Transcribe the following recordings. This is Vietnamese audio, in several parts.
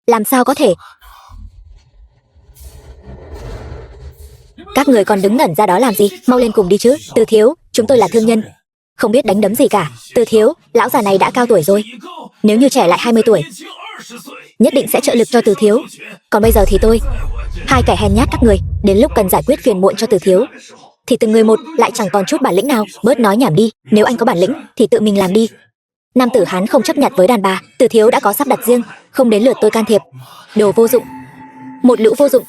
Làm sao có thể? Các người còn đứng ngẩn ra đó làm gì? Mau lên cùng đi chứ. Từ thiếu, chúng tôi là thương nhân, không biết đánh đấm gì cả. Từ thiếu, lão già này đã cao tuổi rồi, nếu như trẻ lại 20 tuổi, nhất định sẽ trợ lực cho Từ thiếu. Còn bây giờ thì tôi, hai kẻ hèn nhát các người, đến lúc cần giải quyết phiền muộn cho Từ thiếu thì từng người một lại chẳng còn chút bản lĩnh nào. Bớt nói nhảm đi, nếu anh có bản lĩnh thì tự mình làm đi. Nam tử Hán không chấp nhặt với đàn bà. Từ thiếu đã có sắp đặt riêng, không đến lượt tôi can thiệp. Đồ vô dụng, một lũ vô dụng.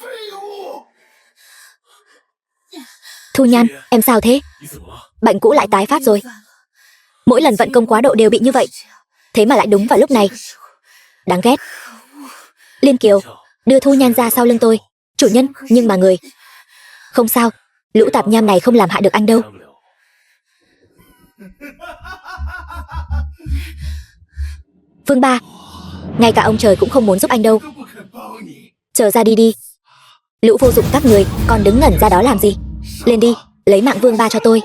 Thu Nhan, em sao thế? Bệnh cũ lại tái phát rồi. Mỗi lần vận công quá độ đều bị như vậy, thế mà lại đúng vào lúc này. Đáng ghét. Liên Kiều, đưa Thu Nhan ra sau lưng tôi. Chủ nhân, nhưng mà người... Không sao, lũ tạp nham này không làm hại được anh đâu. Vương Ba, ngay cả ông trời cũng không muốn giúp anh đâu. Chờ ra đi đi. Lũ vô dụng các người, còn đứng ngẩn ra đó làm gì? Lên đi, lấy mạng Vương Ba cho tôi.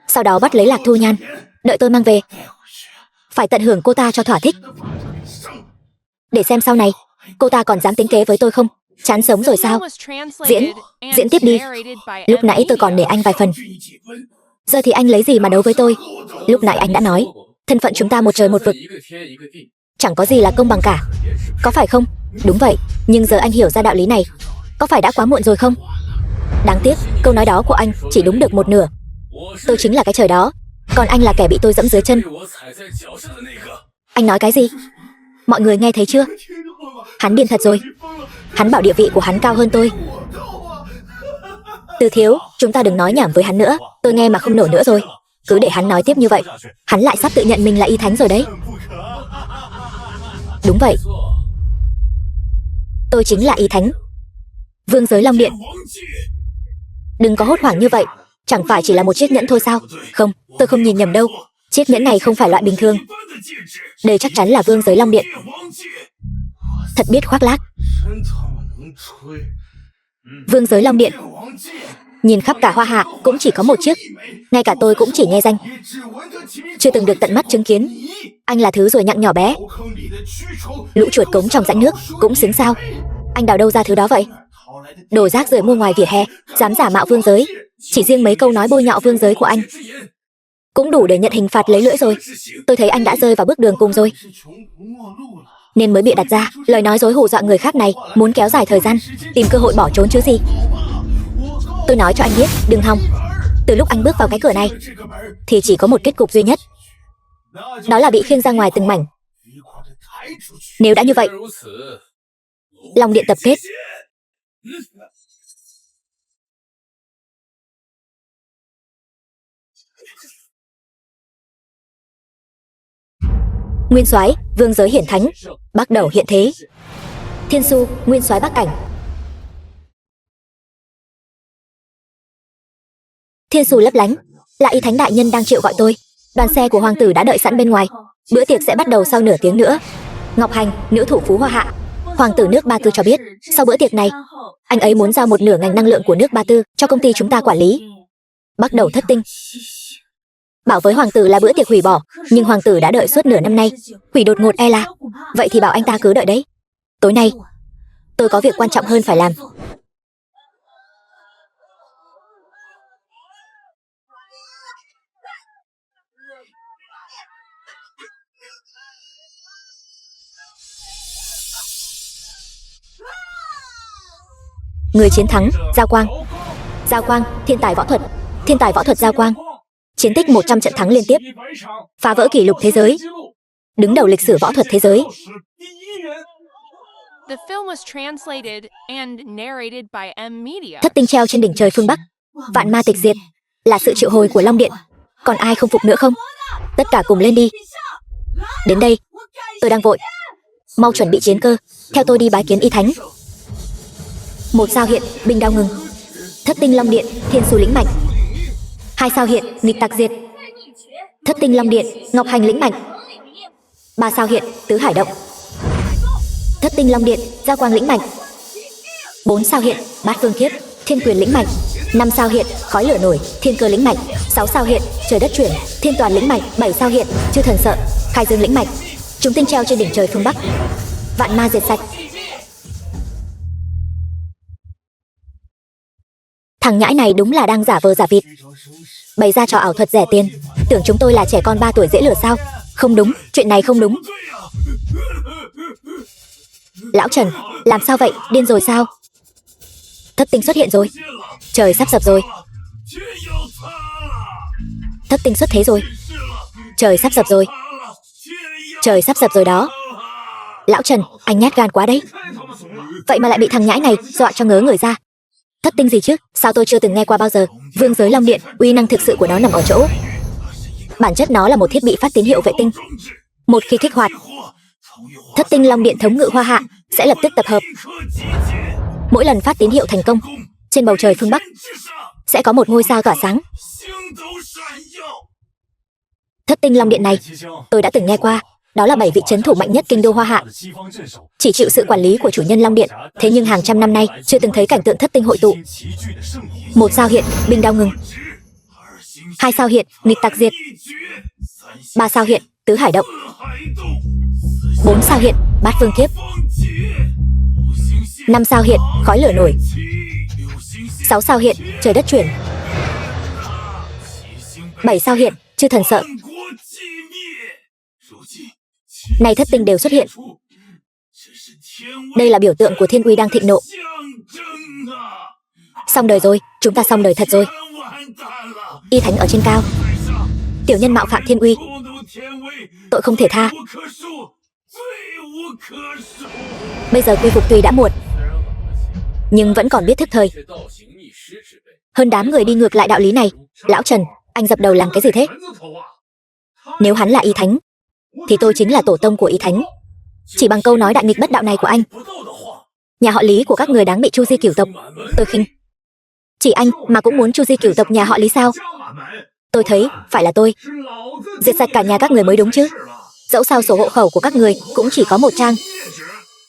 Sau đó bắt lấy Lạc Thu Nhan, đợi tôi mang về. Phải tận hưởng cô ta cho thỏa thích, để xem sau này cô ta còn dám tính kế với tôi không. Chán sống rồi sao? Diễn tiếp đi. Lúc nãy tôi còn nể anh vài phần, giờ thì anh lấy gì mà đấu với tôi? Lúc nãy anh đã nói thân phận chúng ta một trời một vực, chẳng có gì là công bằng cả, có phải không? Đúng vậy, nhưng giờ anh hiểu ra đạo lý này, có phải đã quá muộn rồi không? Đáng tiếc, câu nói đó của anh chỉ đúng được một nửa. Tôi chính là cái trời đó, còn anh là kẻ bị tôi dẫm dưới chân. Anh nói cái gì? Mọi người nghe thấy chưa? Hắn điên thật rồi. Hắn bảo địa vị của hắn cao hơn tôi. Từ thiếu, chúng ta đừng nói nhảm với hắn nữa, tôi nghe mà không nổi nữa rồi. Cứ để hắn nói tiếp như vậy, hắn lại sắp tự nhận mình là y thánh rồi đấy. Đúng vậy, tôi chính là y thánh, vương giới Long Điện. Đừng có hốt hoảng như vậy, chẳng phải chỉ là một chiếc nhẫn thôi sao? Không, tôi không nhìn nhầm đâu, chiếc nhẫn này không phải loại bình thường. Đây chắc chắn là vương giới Long Điện. Thật biết khoác lác. Vương giới Long Điện, nhìn khắp cả Hoa Hạ cũng chỉ có một chiếc, ngay cả tôi cũng chỉ nghe danh, chưa từng được tận mắt chứng kiến. Anh là thứ ruồi nhặng nhỏ bé, lũ chuột cống trong rãnh nước cũng xứng sao? Anh đào đâu ra thứ đó vậy? Đồ rác rưởi mua ngoài vỉa hè, dám giả mạo vương giới. Chỉ riêng mấy câu nói bôi nhọ vương giới của anh cũng đủ để nhận hình phạt lấy lưỡi rồi. Tôi thấy anh đã rơi vào bước đường cùng rồi, nên mới bịa đặt ra lời nói dối hù dọa người khác này, muốn kéo dài thời gian, tìm cơ hội bỏ trốn chứ gì. Tôi nói cho anh biết, đừng hòng. Từ lúc anh bước vào cái cửa này thì chỉ có một kết cục duy nhất, đó là bị khiêng ra ngoài từng mảnh. Nếu đã như vậy, Long Điện tập kết. Nguyên soái, vương giới hiển thánh bắt đầu hiện thế. Thiên Su, nguyên soái Bắc Cảnh. Thiên Su lấp lánh, là y thánh đại nhân đang triệu gọi tôi. Đoàn xe của hoàng tử đã đợi sẵn bên ngoài, bữa tiệc sẽ bắt đầu sau nửa tiếng nữa. Ngọc Hành, nữ thủ phú Hoa Hạ, hoàng tử nước Ba Tư cho biết, sau bữa tiệc này, anh ấy muốn giao một nửa ngành năng lượng của nước Ba Tư cho công ty chúng ta quản lý. Bắt đầu thất tinh. Bảo với hoàng tử là bữa tiệc hủy bỏ, nhưng hoàng tử đã đợi suốt nửa năm nay, hủy đột ngột e là. Vậy thì bảo anh ta cứ đợi đấy. Tối nay, tôi có việc quan trọng hơn phải làm. Người chiến thắng, Giao Quang. Giao Quang, thiên tài võ thuật Giao Quang. Chiến tích 100 trận thắng liên tiếp, phá vỡ kỷ lục thế giới, đứng đầu lịch sử võ thuật thế giới. Thất tinh treo trên đỉnh trời phương Bắc, vạn ma tịch diệt, là sự triệu hồi của Long Điện. Còn ai không phục nữa không? Tất cả cùng lên đi. Đến đây, Tôi đang vội. Mau chuẩn bị chiến cơ, theo tôi đi bái kiến y thánh. Một sao hiện, binh đao ngừng. Thất tinh long điện, thiên su lĩnh mạnh. Hai sao hiện, nghịch tặc diệt. Thất tinh long điện, ngọc hành lĩnh mạnh. Ba sao hiện, tứ hải động. Thất tinh long điện, giao quang lĩnh mạnh. Bốn sao hiện, bát phương kiếp, thiên quyền lĩnh mạnh. Năm sao hiện, khói lửa nổi, thiên cơ lĩnh mạnh. Sáu sao hiện, trời đất chuyển, thiên toàn lĩnh mạnh. Bảy sao hiện, chư thần sợ, khai dương lĩnh mạnh. Chúng tinh treo trên đỉnh trời phương Bắc, vạn ma diệt sạch. Thằng nhãi này đúng là đang giả vờ giả vịt, bày ra trò ảo thuật rẻ tiền, tưởng chúng tôi là trẻ con 3 tuổi dễ lừa sao? Không đúng, chuyện này không đúng. Lão Trần, làm sao vậy, điên rồi sao? Thất tinh xuất hiện rồi, trời sắp sập rồi. Thất tinh xuất thế rồi, trời sắp sập rồi. Trời sắp sập rồi đó. Lão Trần, anh nhát gan quá đấy. Vậy mà lại bị thằng nhãi này dọa cho ngớ người ra. Thất tinh gì chứ, sao tôi chưa từng nghe qua bao giờ. Vương giới long điện, uy năng thực sự của nó nằm ở chỗ bản chất nó là một thiết bị phát tín hiệu vệ tinh. Một khi kích hoạt, thất tinh long điện thống ngự hoa hạ sẽ lập tức tập hợp. Mỗi lần phát tín hiệu thành công, trên bầu trời phương Bắc sẽ có một ngôi sao tỏa sáng. Thất tinh long điện này tôi đã từng nghe qua, đó là 7 vị trấn thủ mạnh nhất kinh đô Hoa Hạ, chỉ chịu sự quản lý của chủ nhân long điện. Thế nhưng hàng trăm năm nay chưa từng thấy cảnh tượng thất tinh hội tụ. Một sao hiện, binh đao ngừng. Hai sao hiện, nghịch tặc diệt. Ba sao hiện, tứ hải động. Bốn sao hiện, bát phương kiếp. Năm sao hiện, khói lửa nổi. Sáu sao hiện, trời đất chuyển. Bảy sao hiện, chư thần sợ. Nay thất tinh đều xuất hiện. Đây là biểu tượng của thiên uy đang thịnh nộ. Xong đời rồi, chúng ta xong đời thật rồi. Y thánh ở trên cao, tiểu nhân mạo phạm thiên uy, tội không thể tha. Bây giờ quy phục tuy đã muộn, nhưng vẫn còn biết thức thời. Hơn đám người đi ngược lại đạo lý này. Lão Trần, anh dập đầu làm cái gì thế? Nếu hắn là y thánh, thì tôi chính là tổ tông của y thánh. Chỉ bằng câu nói đại nghịch bất đạo này của anh, nhà họ Lý của các người đáng bị tru di cửu tộc. Tôi khinh. Chỉ anh mà cũng muốn tru di cửu tộc nhà họ Lý sao? Tôi thấy phải là tôi diệt sạch cả nhà các người mới đúng chứ. Dẫu sao sổ hộ khẩu của các người cũng chỉ có một trang.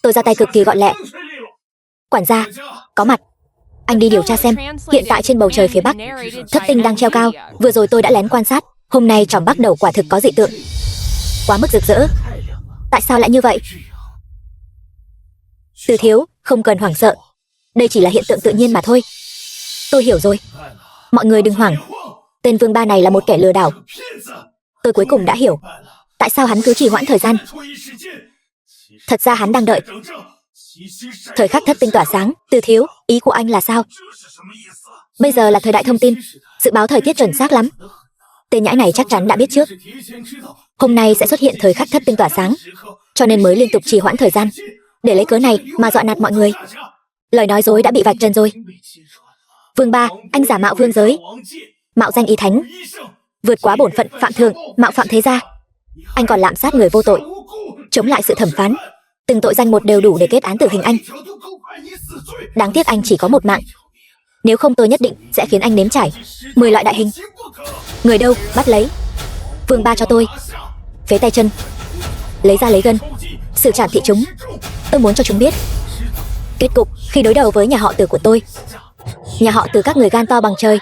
Tôi ra tay cực kỳ gọn lẹ. Quản gia, có mặt. Anh đi điều tra xem. Hiện tại trên bầu trời phía Bắc, thất tinh đang treo cao. Vừa rồi tôi đã lén quan sát. Hôm nay tròm Bắc đầu quả thực có dị tượng, quá mức rực rỡ. Tại sao lại như vậy? Từ thiếu, không cần hoảng sợ. Đây chỉ là hiện tượng tự nhiên mà thôi. Tôi hiểu rồi. Mọi người đừng hoảng. Tên Vương Ba này là một kẻ lừa đảo. Tôi cuối cùng đã hiểu tại sao hắn cứ trì hoãn thời gian. Thật ra hắn đang đợi thời khắc thất tinh tỏa sáng. Từ thiếu, ý của anh là sao? Bây giờ là thời đại thông tin, dự báo thời tiết chuẩn xác lắm. Tên nhãi này chắc chắn đã biết trước hôm nay sẽ xuất hiện thời khắc thất tinh tỏa sáng, cho nên mới liên tục trì hoãn thời gian, để lấy cớ này mà dọa nạt mọi người. Lời nói dối đã bị vạch trần rồi. Vương Ba, anh giả mạo vương giới, mạo danh y thánh, vượt quá bổn phận phạm thượng, mạo phạm thế gia. Anh còn lạm sát người vô tội, chống lại sự thẩm phán. Từng tội danh một đều đủ để kết án tử hình anh. Đáng tiếc anh chỉ có một mạng. Nếu không tôi nhất định sẽ khiến anh nếm trải 10 loại đại hình. Người đâu, bắt lấy Vương Ba cho tôi. Phế tay chân, lấy ra lấy gân, xử trảm thị chúng. Tôi muốn cho chúng biết kết cục khi đối đầu với nhà họ Từ của tôi. Nhà họ Từ các người gan to bằng trời.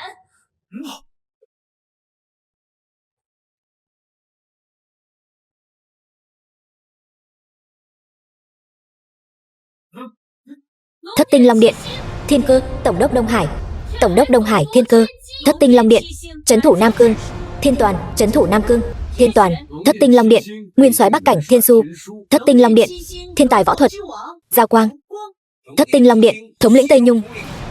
Thất tinh long điện, thiên cơ, tổng đốc Đông Hải. Tổng đốc Đông Hải, thiên cơ. Thất tinh long điện, trấn thủ Nam Cương. Thiên toàn, trấn thủ Nam Cương. Thiên toàn, thất tinh long điện, nguyên soái Bắc cảnh Thiên Su. Thất tinh long điện, thiên tài võ thuật Giao Quang. Thất tinh long điện, thống lĩnh Tây Nhung.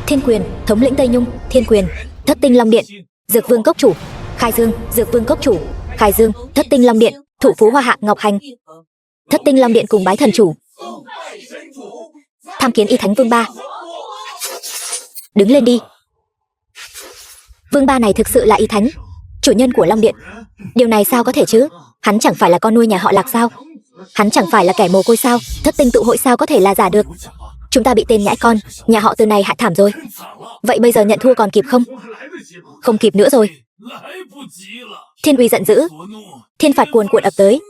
Thiên quyền, thống lĩnh Tây Nhung. Thiên quyền. Thất tinh long điện, Dược Vương cốc chủ Khai Dương. Dược Vương cốc chủ Khai Dương. Thất tinh long điện, thủ phú Hoa Hạ Ngọc Hành. Thất tinh long điện cùng bái thần chủ, tham kiến y thánh Vương Ba. Đứng lên đi. Vương Ba này thực sự là y thánh, chủ nhân của Long Điện. Điều này sao có thể chứ? Hắn chẳng phải là con nuôi nhà họ Lạc sao? Hắn chẳng phải là kẻ mồ côi sao? Thất tinh tụ hội sao có thể là giả được? Chúng ta bị tên nhãi con nhà họ Từ này hại thảm rồi. Vậy bây giờ nhận thua còn kịp không? Không kịp nữa rồi. Thiên uy giận dữ, thiên phạt cuồn cuộn ập tới.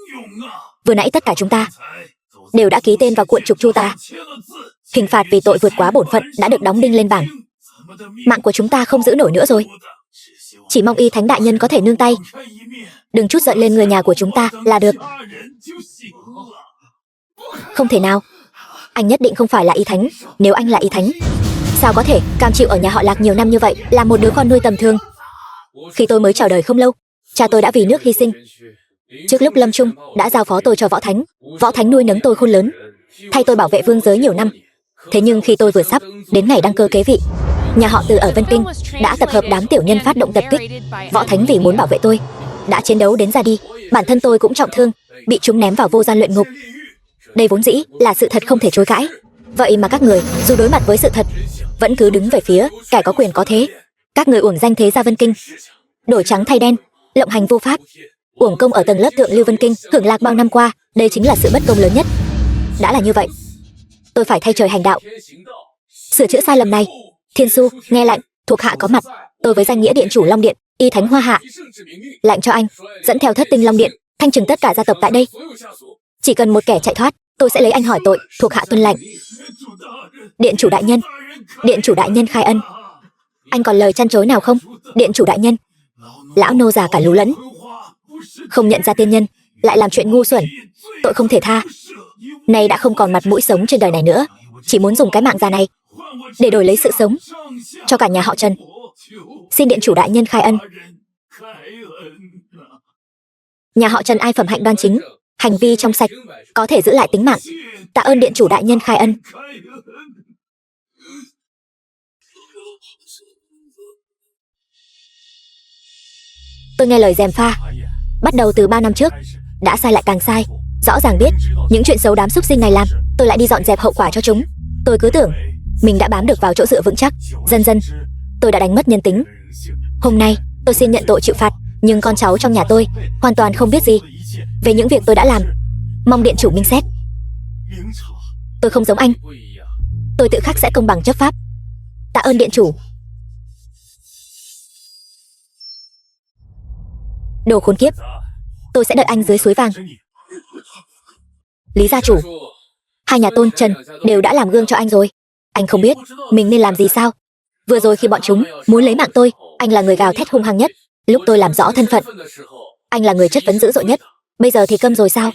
Vừa nãy tất cả chúng ta đều đã ký tên vào cuộn trục chu ta. Hình phạt vì tội vượt quá bổn phận đã được đóng đinh lên bảng. Mạng của chúng ta không giữ nổi nữa rồi. Chỉ mong Y Thánh đại nhân có thể nương tay, đừng trút giận lên người nhà của chúng ta là được. Không thể nào, anh nhất định không phải là Y Thánh. Nếu anh là Y Thánh, sao có thể cam chịu ở nhà họ Lạc nhiều năm như vậy, là một đứa con nuôi tầm thường? Khi tôi mới chào đời không lâu, cha tôi đã vì nước hy sinh. Trước lúc lâm chung đã giao phó tôi cho Võ Thánh. Võ Thánh nuôi nấng tôi khôn lớn, thay tôi bảo vệ vương giới nhiều năm. Thế nhưng khi tôi vừa sắp đến ngày đăng cơ kế vị, nhà họ Từ ở Vân Kinh đã tập hợp đám tiểu nhân phát động tập kích. Võ Thánh vì muốn bảo vệ tôi đã chiến đấu đến ra đi. Bản thân tôi cũng trọng thương, bị chúng ném vào vô gian luyện ngục. Đây vốn dĩ là sự thật không thể chối cãi. Vậy mà các người dù đối mặt với sự thật vẫn cứ đứng về phía kẻ có quyền có thế. Các người uổng danh thế gia Vân Kinh, đổi trắng thay đen, lộng hành vô pháp, uổng công ở tầng lớp thượng lưu Vân Kinh hưởng lạc bao năm qua. Đây chính là sự bất công lớn nhất. Đã là như vậy, tôi phải thay trời hành đạo, sửa chữa sai lầm này. Thiên Su, nghe lệnh, thuộc hạ có mặt. Tôi với danh nghĩa điện chủ Long Điện, Y Thánh Hoa Hạ, lệnh cho anh dẫn theo Thất Tinh Long Điện thanh trừng tất cả gia tộc tại đây. Chỉ cần một kẻ chạy thoát, tôi sẽ lấy anh hỏi tội. Thuộc hạ tuân lệnh. Điện chủ đại nhân, điện chủ đại nhân khai ân. Anh còn lời chăn chối nào không? Điện chủ đại nhân, lão nô già cả lú lẫn, không nhận ra tiên nhân, lại làm chuyện ngu xuẩn, tội không thể tha. Nay đã không còn mặt mũi sống trên đời này nữa, chỉ muốn dùng cái mạng già này để đổi lấy sự sống cho cả nhà họ Trần. Xin điện chủ đại nhân khai ân. Nhà họ Trần ai phẩm hạnh đoan chính, hành vi trong sạch, có thể giữ lại tính mạng. Tạ ơn điện chủ đại nhân khai ân. Tôi nghe lời gièm pha, bắt đầu từ 3 năm trước, đã sai lại càng sai. Rõ ràng biết những chuyện xấu đám súc sinh này làm, tôi lại đi dọn dẹp hậu quả cho chúng. Tôi cứ tưởng mình đã bám được vào chỗ dựa vững chắc, dần dần tôi đã đánh mất nhân tính. Hôm nay tôi xin nhận tội chịu phạt, nhưng con cháu trong nhà tôi hoàn toàn không biết gì về những việc tôi đã làm. Mong điện chủ minh xét. Tôi không giống anh, tôi tự khắc sẽ công bằng chấp pháp. Tạ ơn điện chủ. Đồ khốn kiếp, tôi sẽ đợi anh dưới suối vàng. Lý gia chủ, hai nhà Tôn Trần đều đã làm gương cho anh rồi. Anh không biết mình nên làm gì sao? Vừa rồi khi bọn chúng muốn lấy mạng tôi, anh là người gào thét hung hăng nhất. Lúc tôi làm rõ thân phận, anh là người chất vấn dữ dội nhất. Bây giờ thì câm rồi sao?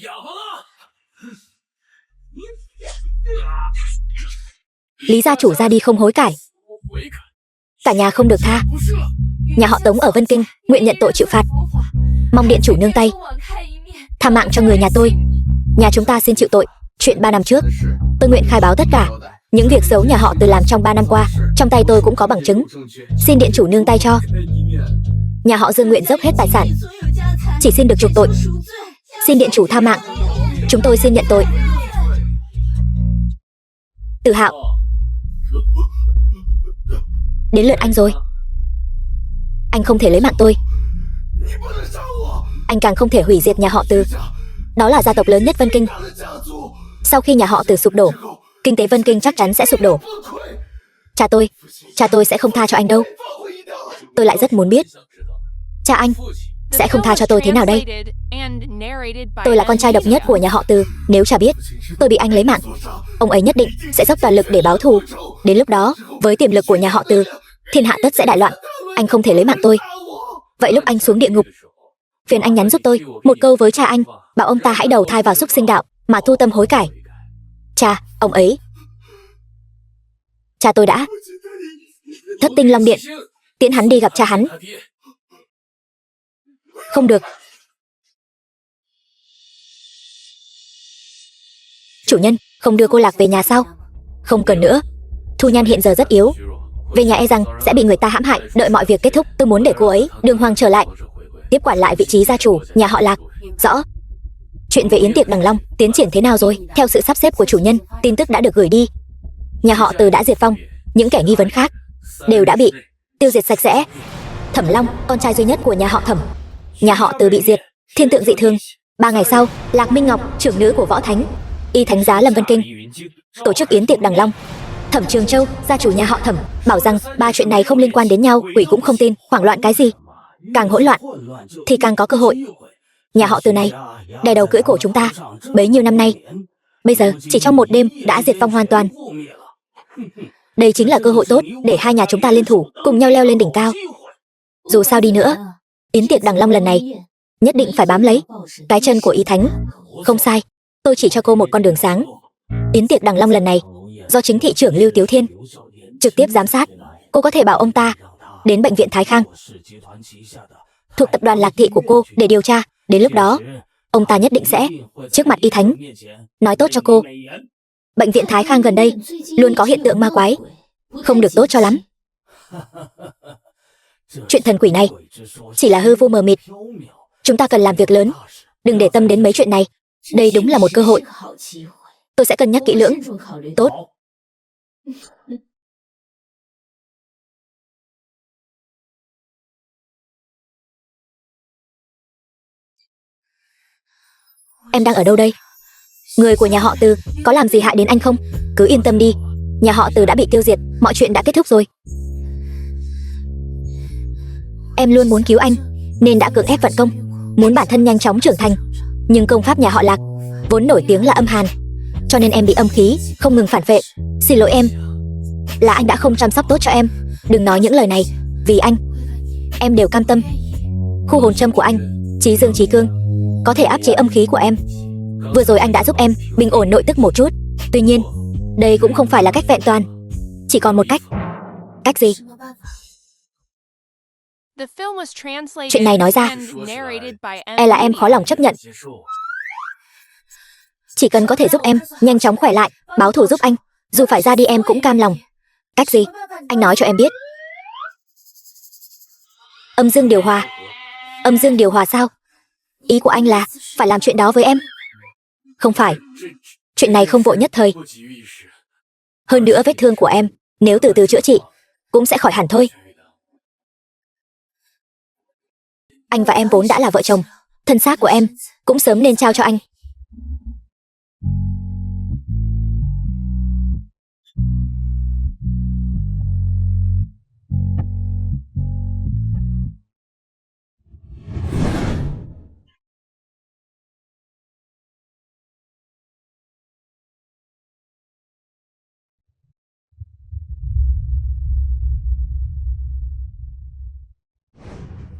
Lý gia chủ ra đi không hối cải, cả nhà không được tha. Nhà họ Tống ở Vân Kinh nguyện nhận tội chịu phạt, mong điện chủ nương tay tha mạng cho người nhà tôi. Nhà chúng ta xin chịu tội. Chuyện 3 năm trước, tôi nguyện khai báo tất cả những việc xấu nhà họ Từ làm trong 3 năm qua. Trong tay tôi cũng có bằng chứng, xin điện chủ nương tay cho. Nhà họ Dương nguyện dốc hết tài sản, chỉ xin được chuộc tội. Xin điện chủ tha mạng, chúng tôi xin nhận tội. Từ Hạo, đến lượt anh rồi. Anh không thể lấy mạng tôi, anh càng không thể hủy diệt nhà họ Từ. Đó là gia tộc lớn nhất Vân Kinh. Sau khi nhà họ Từ sụp đổ, kinh tế Vân Kinh chắc chắn sẽ sụp đổ. Cha tôi sẽ không tha cho anh đâu. Tôi lại rất muốn biết cha anh sẽ không tha cho tôi thế nào đây. Tôi là con trai độc nhất của nhà họ Từ. Nếu cha biết tôi bị anh lấy mạng, ông ấy nhất định sẽ dốc toàn lực để báo thù. Đến lúc đó, với tiềm lực của nhà họ Từ, thiên hạ tất sẽ đại loạn. Anh không thể lấy mạng tôi. Vậy lúc anh xuống địa ngục, phiền anh nhắn giúp tôi một câu với cha anh, bảo ông ta hãy đầu thai vào súc sinh đạo mà thu tâm hối cải. Ông ấy, cha tôi đã Thất Tinh Long Điện tiễn hắn đi gặp cha hắn. Không được. Chủ nhân, không đưa cô Lạc về nhà sao? Không cần nữa, Thu Nhan hiện giờ rất yếu, về nhà e rằng sẽ bị người ta hãm hại. Đợi mọi việc kết thúc, tôi muốn để cô ấy đường hoàng trở lại, tiếp quản lại vị trí gia chủ nhà họ Lạc. Rõ. Chuyện về yến tiệc Đằng Long tiến triển thế nào rồi? Theo sự sắp xếp của chủ nhân, tin tức đã được gửi đi. Nhà họ Từ đã diệt vong, những kẻ nghi vấn khác đều đã bị tiêu diệt sạch sẽ. Thẩm Long, con trai duy nhất của nhà họ Thẩm, nhà họ Từ bị diệt, thiên tượng dị thường, 3 ngày sau, Lạc Minh Ngọc, trưởng nữ của Võ Thánh, y thánh giá Lâm Vân Kinh, tổ chức yến tiệc Đằng Long. Thẩm Trường Châu, gia chủ nhà họ Thẩm, bảo rằng 3 chuyện này không liên quan đến nhau, quỷ cũng không tin. Hoảng loạn cái gì? Càng hỗn loạn thì càng có cơ hội. Nhà họ Từ này đè đầu cưỡi cổ chúng ta bấy nhiêu năm nay, bây giờ chỉ trong một đêm đã diệt vong hoàn toàn. Đây chính là cơ hội tốt để hai nhà chúng ta liên thủ, cùng nhau leo lên đỉnh cao. Dù sao đi nữa, yến tiệc Đằng Long lần này nhất định phải bám lấy cái chân của y thánh. Không sai, tôi chỉ cho cô một con đường sáng. Yến tiệc Đằng Long lần này do chính thị trưởng Lưu Tiếu Thiên trực tiếp giám sát. Cô có thể bảo ông ta đến bệnh viện Thái Khang thuộc tập đoàn Lạc Thị của cô để điều tra. Đến lúc đó, ông ta nhất định sẽ trước mặt y thánh nói tốt cho cô. Bệnh viện Thái Khang gần đây luôn có hiện tượng ma quái, không được tốt cho lắm. Chuyện thần quỷ này chỉ là hư vô mờ mịt. Chúng ta cần làm việc lớn, đừng để tâm đến mấy chuyện này. Đây đúng là một cơ hội. Tôi sẽ cân nhắc kỹ lưỡng. Tốt. Em đang ở đâu đây? Người của nhà họ Từ có làm gì hại đến anh không? Cứ yên tâm đi, nhà họ Từ đã bị tiêu diệt, mọi chuyện đã kết thúc rồi. Em luôn muốn cứu anh, nên đã cưỡng ép vận công, muốn bản thân nhanh chóng trưởng thành. Nhưng công pháp nhà họ Lạc vốn nổi tiếng là âm hàn, cho nên em bị âm khí không ngừng phản vệ. Xin lỗi em, là anh đã không chăm sóc tốt cho em. Đừng nói những lời này, vì anh, em đều cam tâm. Khu hồn châm của anh, Chí Dương Chí Cương, có thể áp chế âm khí của em. Vừa rồi anh đã giúp em bình ổn nội tức một chút. Tuy nhiên, đây cũng không phải là cách vẹn toàn. Chỉ còn một cách. Cách gì? Chuyện này nói ra, e là em khó lòng chấp nhận. Chỉ cần có thể giúp em nhanh chóng khỏe lại, báo thù giúp anh, dù phải ra đi em cũng cam lòng. Cách gì? Anh nói cho em biết. Âm dương điều hòa. Âm dương điều hòa sao? Ý của anh là phải làm chuyện đó với em? Không phải. Chuyện này không vội nhất thời. Hơn nữa vết thương của em, nếu từ từ chữa trị, cũng sẽ khỏi hẳn thôi. Anh và em vốn đã là vợ chồng, thân xác của em cũng sớm nên trao cho anh.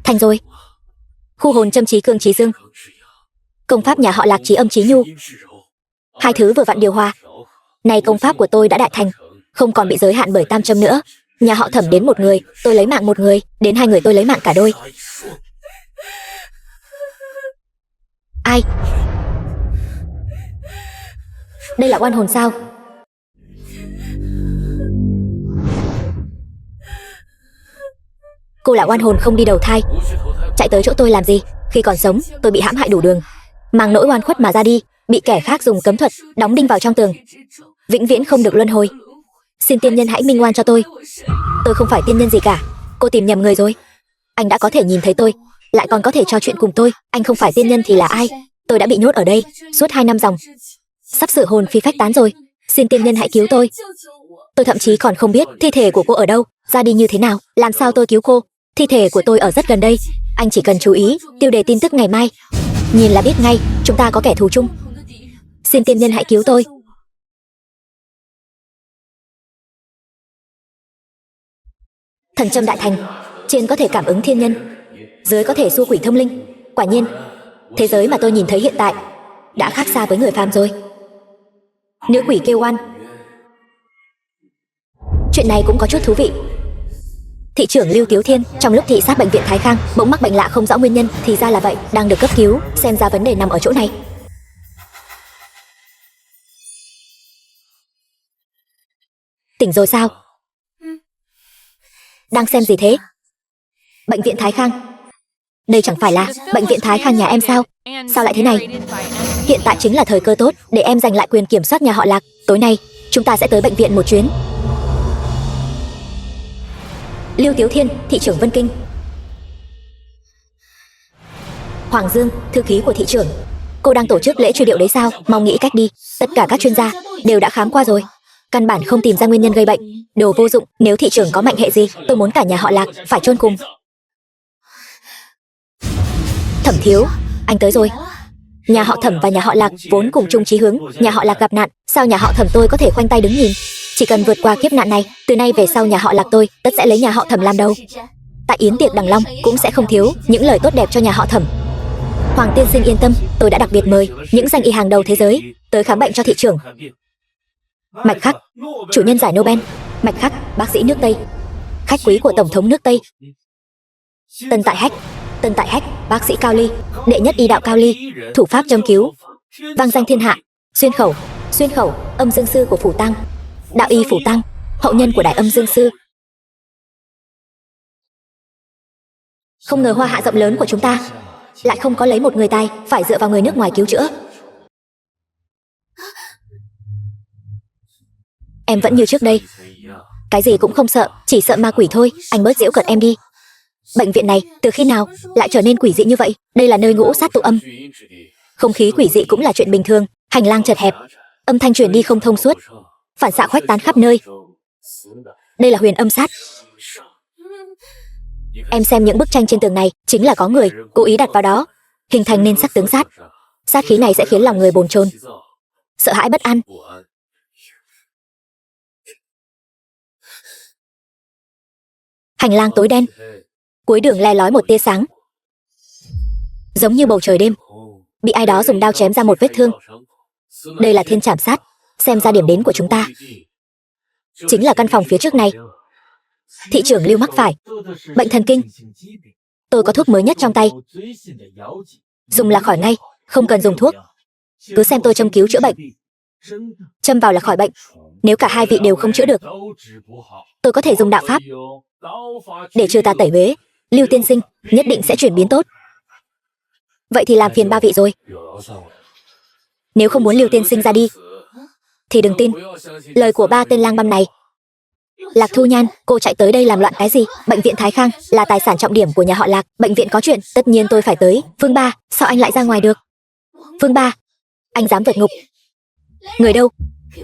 Thành rồi. Khu hồn châm Chí Cương Chí Dương, công pháp nhà họ Lạc Chí Âm Chí Nhu, hai thứ vừa vặn điều hòa. Này công pháp của tôi đã đại thành, không còn bị giới hạn bởi tam châm nữa. Nhà họ Thẩm đến một người, tôi lấy mạng một người, đến hai người tôi lấy mạng cả đôi. Ai? Đây là oan hồn sao? Cô là oan hồn không đi đầu thai, chạy tới chỗ tôi làm gì? Khi còn sống, tôi bị hãm hại đủ đường, mang nỗi oan khuất mà ra đi, bị kẻ khác dùng cấm thuật đóng đinh vào trong tường, vĩnh viễn không được luân hồi. Xin tiên nhân hãy minh oan cho tôi. Tôi không phải tiên nhân gì cả, cô tìm nhầm người rồi. Anh đã có thể nhìn thấy tôi, lại còn có thể trò chuyện cùng tôi. Anh không phải tiên nhân thì là ai? Tôi đã bị nhốt ở đây suốt 2 năm ròng, sắp sửa hồn phi phách tán rồi. Xin tiên nhân hãy cứu tôi. Tôi thậm chí còn không biết thi thể của cô ở đâu, ra đi như thế nào. Làm sao tôi cứu cô? Thi thể của tôi ở rất gần đây. Anh chỉ cần chú ý tiêu đề tin tức ngày mai, nhìn là biết ngay chúng ta có kẻ thù chung. Xin tiên nhân hãy cứu tôi. Thần châm đại thành, trên có thể cảm ứng thiên nhân, dưới có thể xua quỷ thông linh. Quả nhiên, thế giới mà tôi nhìn thấy hiện tại đã khác xa với người phàm rồi. Nữ quỷ kêu oan. Chuyện này cũng có chút thú vị. Thị trưởng Lưu Tiếu Thiên trong lúc thị sát bệnh viện Thái Khang bỗng mắc bệnh lạ không rõ nguyên nhân, thì ra là vậy, đang được cấp cứu, xem ra vấn đề nằm ở chỗ này. Tỉnh rồi sao? Đang xem gì thế? Bệnh viện Thái Khang. Đây chẳng phải là bệnh viện Thái Khang nhà em sao? Sao lại thế này? Hiện tại chính là thời cơ tốt để em giành lại quyền kiểm soát nhà họ Lạc. Tối nay chúng ta sẽ tới bệnh viện một chuyến. Lưu Tiếu Thiên, thị trưởng Vân Kinh. Hoàng Dương, thư ký của thị trưởng. Cô đang tổ chức lễ truy điệu đấy sao? Mau nghĩ cách đi. Tất cả các chuyên gia đều đã khám qua rồi, căn bản không tìm ra nguyên nhân gây bệnh. Đồ vô dụng, nếu thị trưởng có mệnh hệ gì, tôi muốn cả nhà họ Lạc phải chôn cùng. Thẩm thiếu, anh tới rồi. Nhà họ Thẩm và nhà họ Lạc vốn cùng chung chí hướng, nhà họ Lạc gặp nạn, sao nhà họ Thẩm tôi có thể khoanh tay đứng nhìn? Chỉ cần vượt qua kiếp nạn này, từ nay về sau nhà họ Lạc tôi tất sẽ lấy nhà họ Thẩm làm đầu. Tại yến tiệc Đằng Long cũng sẽ không thiếu những lời tốt đẹp cho nhà họ Thẩm. Hoàng tiên sinh yên tâm, tôi đã đặc biệt mời những danh y hàng đầu thế giới tới khám bệnh cho thị trưởng. Mạch Khắc, chủ nhân giải Nobel. Mạch Khắc, bác sĩ nước Tây, khách quý của tổng thống nước Tây. Tân Tại Hách, bác sĩ Cao Ly, đệ nhất y đạo Cao Ly, thủ pháp châm cứu vang danh thiên hạ. Xuyên khẩu, âm dương sư của Phủ Tăng, đạo y Phủ Tăng, hậu nhân của đại âm dương sư. Không ngờ hoa hạ rộng lớn của chúng ta lại không có lấy một người tài, phải dựa vào người nước ngoài cứu chữa. Em vẫn như trước đây, cái gì cũng không sợ, chỉ sợ ma quỷ thôi. Anh bớt giễu cợt em đi. Bệnh viện này từ khi nào lại trở nên quỷ dị như vậy? Đây là nơi ngũ sát tụ âm, không khí quỷ dị cũng là chuyện bình thường. Hành lang chật hẹp, âm thanh truyền đi không thông suốt, phản xạ khuếch tán khắp nơi. Đây là huyền âm sát. Em xem những bức tranh trên tường này, chính là có người cố ý đặt vào đó, hình thành nên sắc tướng sát. Sát khí này sẽ khiến lòng người bồn chồn, sợ hãi bất an. Hành lang tối đen, cuối đường le lói một tia sáng, giống như bầu trời đêm bị ai đó dùng đao chém ra một vết thương. Đây là thiên trảm sát, xem ra điểm đến của chúng ta chính là căn phòng phía trước này. Thị trưởng Lưu mắc phải bệnh thần kinh. Tôi có thuốc mới nhất trong tay, dùng là khỏi ngay, không cần dùng thuốc. Cứ xem tôi châm cứu chữa bệnh, châm vào là khỏi bệnh. Nếu cả hai vị đều không chữa được, tôi có thể dùng đạo pháp để trừ tà tẩy uế. Lưu tiên sinh nhất định sẽ chuyển biến tốt. Vậy thì làm phiền ba vị rồi. Nếu không muốn Lưu tiên sinh ra đi thì đừng tin lời của ba tên lang băm này. Lạc Thu Nhan, cô chạy tới đây làm loạn cái gì? Bệnh viện Thái Khang là tài sản trọng điểm của nhà họ Lạc. Bệnh viện có chuyện, tất nhiên tôi phải tới. Vương Ba, sao anh lại ra ngoài được? Vương Ba, anh dám vượt ngục. Người đâu?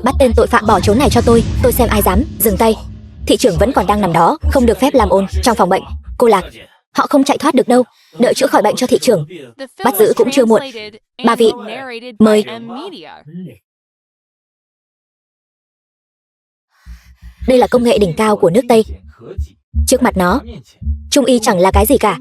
Bắt tên tội phạm bỏ trốn này cho tôi xem ai dám. Dừng tay. Thị trưởng vẫn còn đang nằm đó, không được phép làm ồn trong phòng bệnh. Cô Lạc, họ không chạy thoát được đâu. Đợi chữa khỏi bệnh cho thị trưởng. Bắt giữ cũng chưa muộn. Ba vị, mời. Đây là công nghệ đỉnh cao của nước Tây. Trước mặt nó, trung y chẳng là cái gì cả.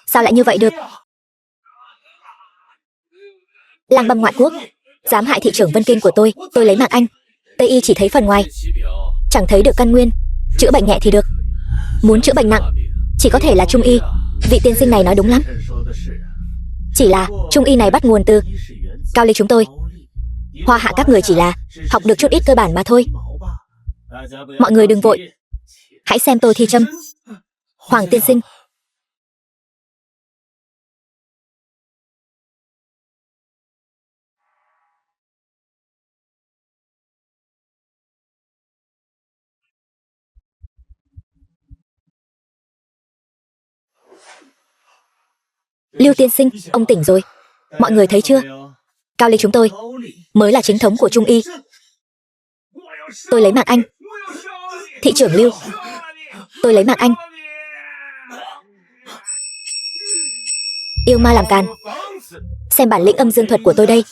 Sao lại như vậy được? Lang băm ngoại quốc dám hại thị trưởng Vân Kinh của tôi lấy mạng anh. Tây y chỉ thấy phần ngoài, chẳng thấy được căn nguyên. Chữa bệnh nhẹ thì được, muốn chữa bệnh nặng chỉ có thể là trung y. Vị tiên sinh này nói đúng lắm. Chỉ là trung y này bắt nguồn từ Cao Ly chúng tôi. Hoa hạ các người chỉ là học được chút ít cơ bản mà thôi. Mọi người đừng vội, hãy xem tôi thi châm. Hoàng tiên sinh. Lưu tiên sinh, ông tỉnh rồi. Mọi người thấy chưa? Cao Ly chúng tôi mới là chính thống của trung y. Tôi lấy mạng anh. Thị trưởng Lưu, tôi lấy mạng anh. Yêu ma làm càn, xem bản lĩnh âm dương thuật của tôi đây.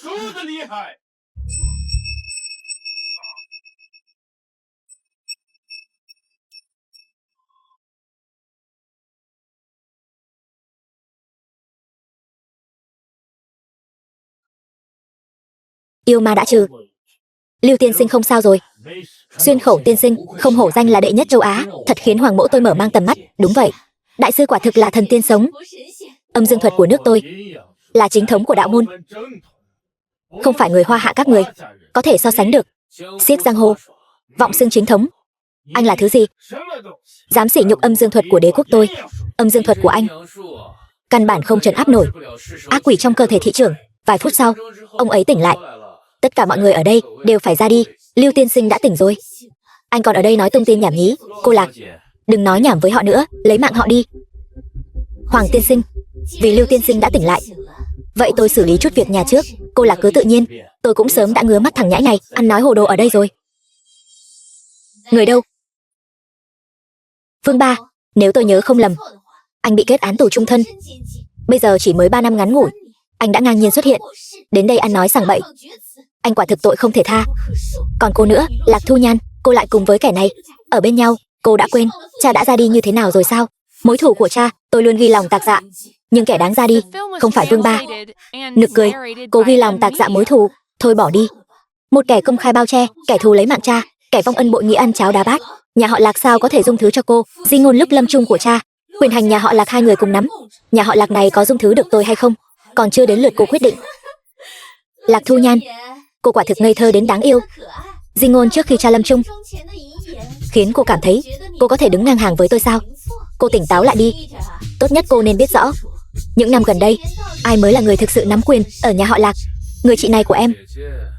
Yêu ma đã trừ. Lưu tiên sinh không sao rồi. Xuyên khẩu tiên sinh không hổ danh là đệ nhất châu Á, thật khiến hoàng mẫu tôi mở mang tầm mắt. Đúng vậy, đại sư quả thực là thần tiên sống. Âm dương thuật của nước tôi là chính thống của đạo môn, không phải người Hoa hạ các người có thể so sánh được. Xiếc giang hồ, vọng xưng chính thống. Anh là thứ gì? Dám sỉ nhục âm dương thuật của đế quốc tôi. Âm dương thuật của anh căn bản không trấn áp nổi ác quỷ trong cơ thể thị trưởng. Vài phút sau, ông ấy tỉnh lại. Tất cả mọi người ở đây đều phải ra đi. Lưu tiên sinh đã tỉnh rồi. Anh còn ở đây nói tung tin nhảm nhí. Cô Lạc, đừng nói nhảm với họ nữa, lấy mạng họ đi. Hoàng tiên sinh, vì Lưu tiên sinh đã tỉnh lại, vậy tôi xử lý chút việc nhà trước. Cô Lạc cứ tự nhiên, tôi cũng sớm đã ngứa mắt thằng nhãi này, ăn nói hồ đồ ở đây rồi. Người đâu? Vương Ba, nếu tôi nhớ không lầm, anh bị kết án tù trung thân. Bây giờ chỉ mới 3 năm ngắn ngủi, anh đã ngang nhiên xuất hiện, đến đây ăn nói sằng bậy. Anh quả thực tội không thể tha. Còn cô nữa, Lạc Thu Nhan, cô lại cùng với kẻ này ở bên nhau. Cô đã quên cha đã ra đi như thế nào rồi sao? Mối thù của cha tôi luôn ghi lòng tạc dạ, nhưng kẻ đáng ra đi không phải Vương Ba. Nực cười, cô ghi lòng tạc dạ mối thù, thôi bỏ đi. Một kẻ công khai bao che, kẻ thù lấy mạng cha, kẻ vong ân bội nghĩa ăn cháo đá bát. Nhà họ Lạc sao có thể dung thứ cho cô? Di ngôn lúc lâm chung của cha, quyền hành nhà họ Lạc hai người cùng nắm. Nhà họ Lạc này có dung thứ được tôi hay không, còn chưa đến lượt cô quyết định. Lạc Thu Nhan, cô quả thực ngây thơ đến đáng yêu. Di ngôn trước khi cha lâm chung khiến cô cảm thấy cô có thể đứng ngang hàng với tôi sao? Cô tỉnh táo lại đi. Tốt nhất cô nên biết rõ, những năm gần đây, ai mới là người thực sự nắm quyền ở nhà họ Lạc. Người chị này của em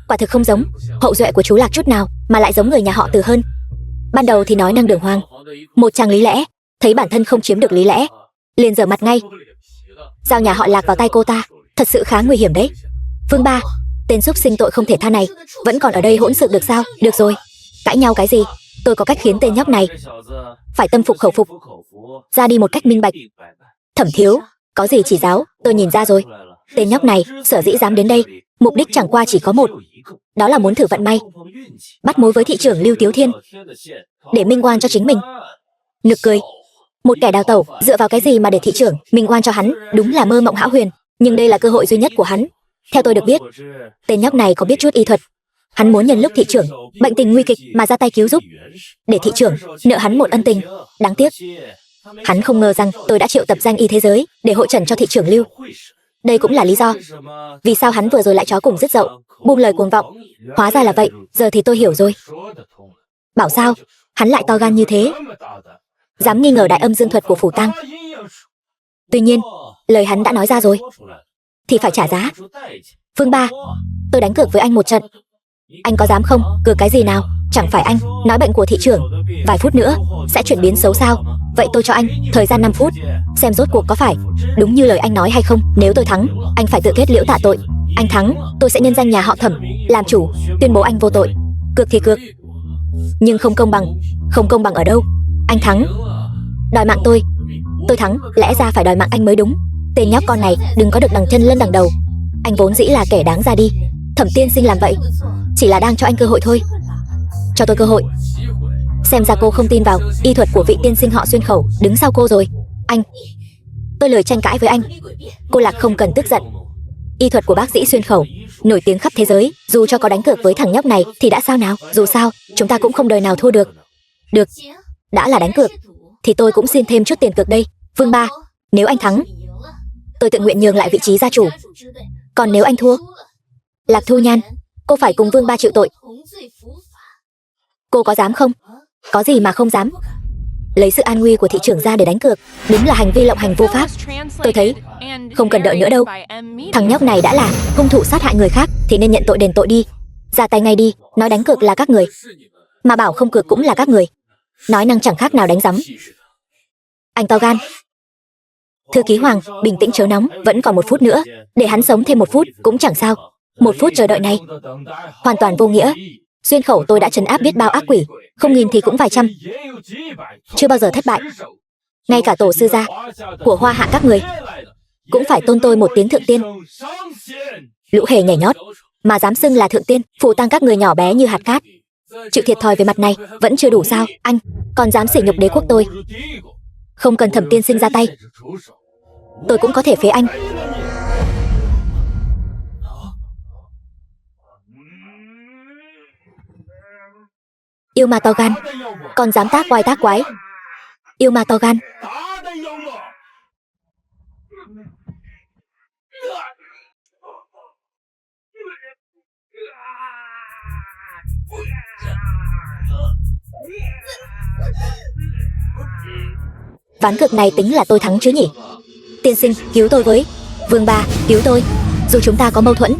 quả thực không giống hậu duệ của chú Lạc chút nào, mà lại giống người nhà họ Từ hơn. Ban đầu thì nói năng đường hoàng, một chàng lý lẽ, thấy bản thân không chiếm được lý lẽ, liền giở mặt ngay. Giao nhà họ Lạc vào tay cô ta, thật sự khá nguy hiểm đấy. Vương Ba, tên xúc sinh tội không thể tha này, vẫn còn ở đây hỗn xược được sao? Được rồi, cãi nhau cái gì? Tôi có cách khiến tên nhóc này phải tâm phục khẩu phục, ra đi một cách minh bạch. Thẩm thiếu, có gì chỉ giáo, tôi nhìn ra rồi. Tên nhóc này sở dĩ dám đến đây, mục đích chẳng qua chỉ có một, đó là muốn thử vận may, bắt mối với thị trưởng Lưu Tiếu Thiên, để minh oan cho chính mình. Nực cười, một kẻ đào tẩu dựa vào cái gì mà để thị trưởng minh oan cho hắn? Đúng là mơ mộng hão huyền. Nhưng đây là cơ hội duy nhất của hắn. Theo tôi được biết, tên nhóc này có biết chút y thuật. Hắn muốn nhân lúc thị trưởng bệnh tình nguy kịch mà ra tay cứu giúp, để thị trưởng nợ hắn một ân tình. Đáng tiếc, hắn không ngờ rằng tôi đã triệu tập danh y thế giới để hội trần cho thị trưởng Lưu. Đây cũng là lý do vì sao hắn vừa rồi lại chó cùng dứt dậu, buông lời cuồng vọng. Hóa ra là vậy, giờ thì tôi hiểu rồi. Bảo sao hắn lại to gan như thế, dám nghi ngờ đại âm dương thuật của Phủ Tăng. Tuy nhiên, lời hắn đã nói ra rồi thì phải trả giá. Vương Ba, tôi đánh cược với anh một trận. Anh có dám không? Cược cái gì nào? Chẳng phải anh nói bệnh của thị trưởng vài phút nữa sẽ chuyển biến xấu sao? Vậy tôi cho anh thời gian 5 phút, xem rốt cuộc có phải đúng như lời anh nói hay không. Nếu tôi thắng, anh phải tự kết liễu tạ tội. Anh thắng, tôi sẽ nhân danh nhà họ Thẩm làm chủ, tuyên bố anh vô tội. Cược thì cược, nhưng không công bằng. Không công bằng ở đâu? Anh thắng, đòi mạng tôi thắng, lẽ ra phải đòi mạng anh mới đúng. Tên nhóc con này đừng có được đằng chân lên đằng đầu. Anh vốn dĩ là kẻ đáng ra đi. Thẩm tiên sinh làm vậy chỉ là đang cho anh cơ hội thôi. Cho tôi cơ hội. Xem ra cô không tin vào y thuật của vị tiên sinh họ Xuyên Khẩu đứng sau cô rồi. Anh, tôi lời tranh cãi với anh. Cô Lạc không cần tức giận. Y thuật của bác sĩ Xuyên Khẩu nổi tiếng khắp thế giới. Dù cho có đánh cược với thằng nhóc này thì đã sao nào? Dù sao chúng ta cũng không đời nào thua được. Được, đã là đánh cược thì tôi cũng xin thêm chút tiền cược đây. Vương Ba, nếu anh thắng, tôi tự nguyện nhường lại vị trí gia chủ. Còn nếu anh thua, Lạc Thu Nhan, cô phải cùng Vương Ba chịu tội. Cô có dám không? Có gì mà không dám? Lấy sự an nguy của thị trưởng ra để đánh cược, đúng là hành vi lộng hành vô pháp. Tôi thấy không cần đợi nữa đâu. Thằng nhóc này đã là hung thủ sát hại người khác thì nên nhận tội đền tội đi. Ra tay ngay đi. Nói đánh cược là các người, mà bảo không cược cũng là các người. Nói năng chẳng khác nào đánh rắm. Anh to gan. Thư ký Hoàng, bình tĩnh chớ nóng. Vẫn còn 1 phút nữa, để hắn sống thêm 1 phút cũng chẳng sao. 1 phút chờ đợi này hoàn toàn vô nghĩa. Xuyên Khẩu tôi đã trấn áp biết bao ác quỷ, không nghìn thì cũng vài trăm, chưa bao giờ thất bại. Ngay cả tổ sư gia của Hoa Hạ các người cũng phải tôn tôi một tiếng thượng tiên. Lũ hề nhảy nhót mà dám xưng là thượng tiên. Phủ Tăng các người nhỏ bé như hạt cát, chịu thiệt thòi về mặt này vẫn chưa đủ sao? Anh còn dám sỉ nhục đế quốc tôi. Không cần Thẩm tiên sinh ra tay, tôi cũng có thể phế anh. Yêu ma to gan, còn dám tác oai tác quái. Yêu ma to gan. Ván cược này tính là tôi thắng chứ nhỉ? Tiên sinh, cứu tôi với. Vương Ba, cứu tôi. Dù chúng ta có mâu thuẫn,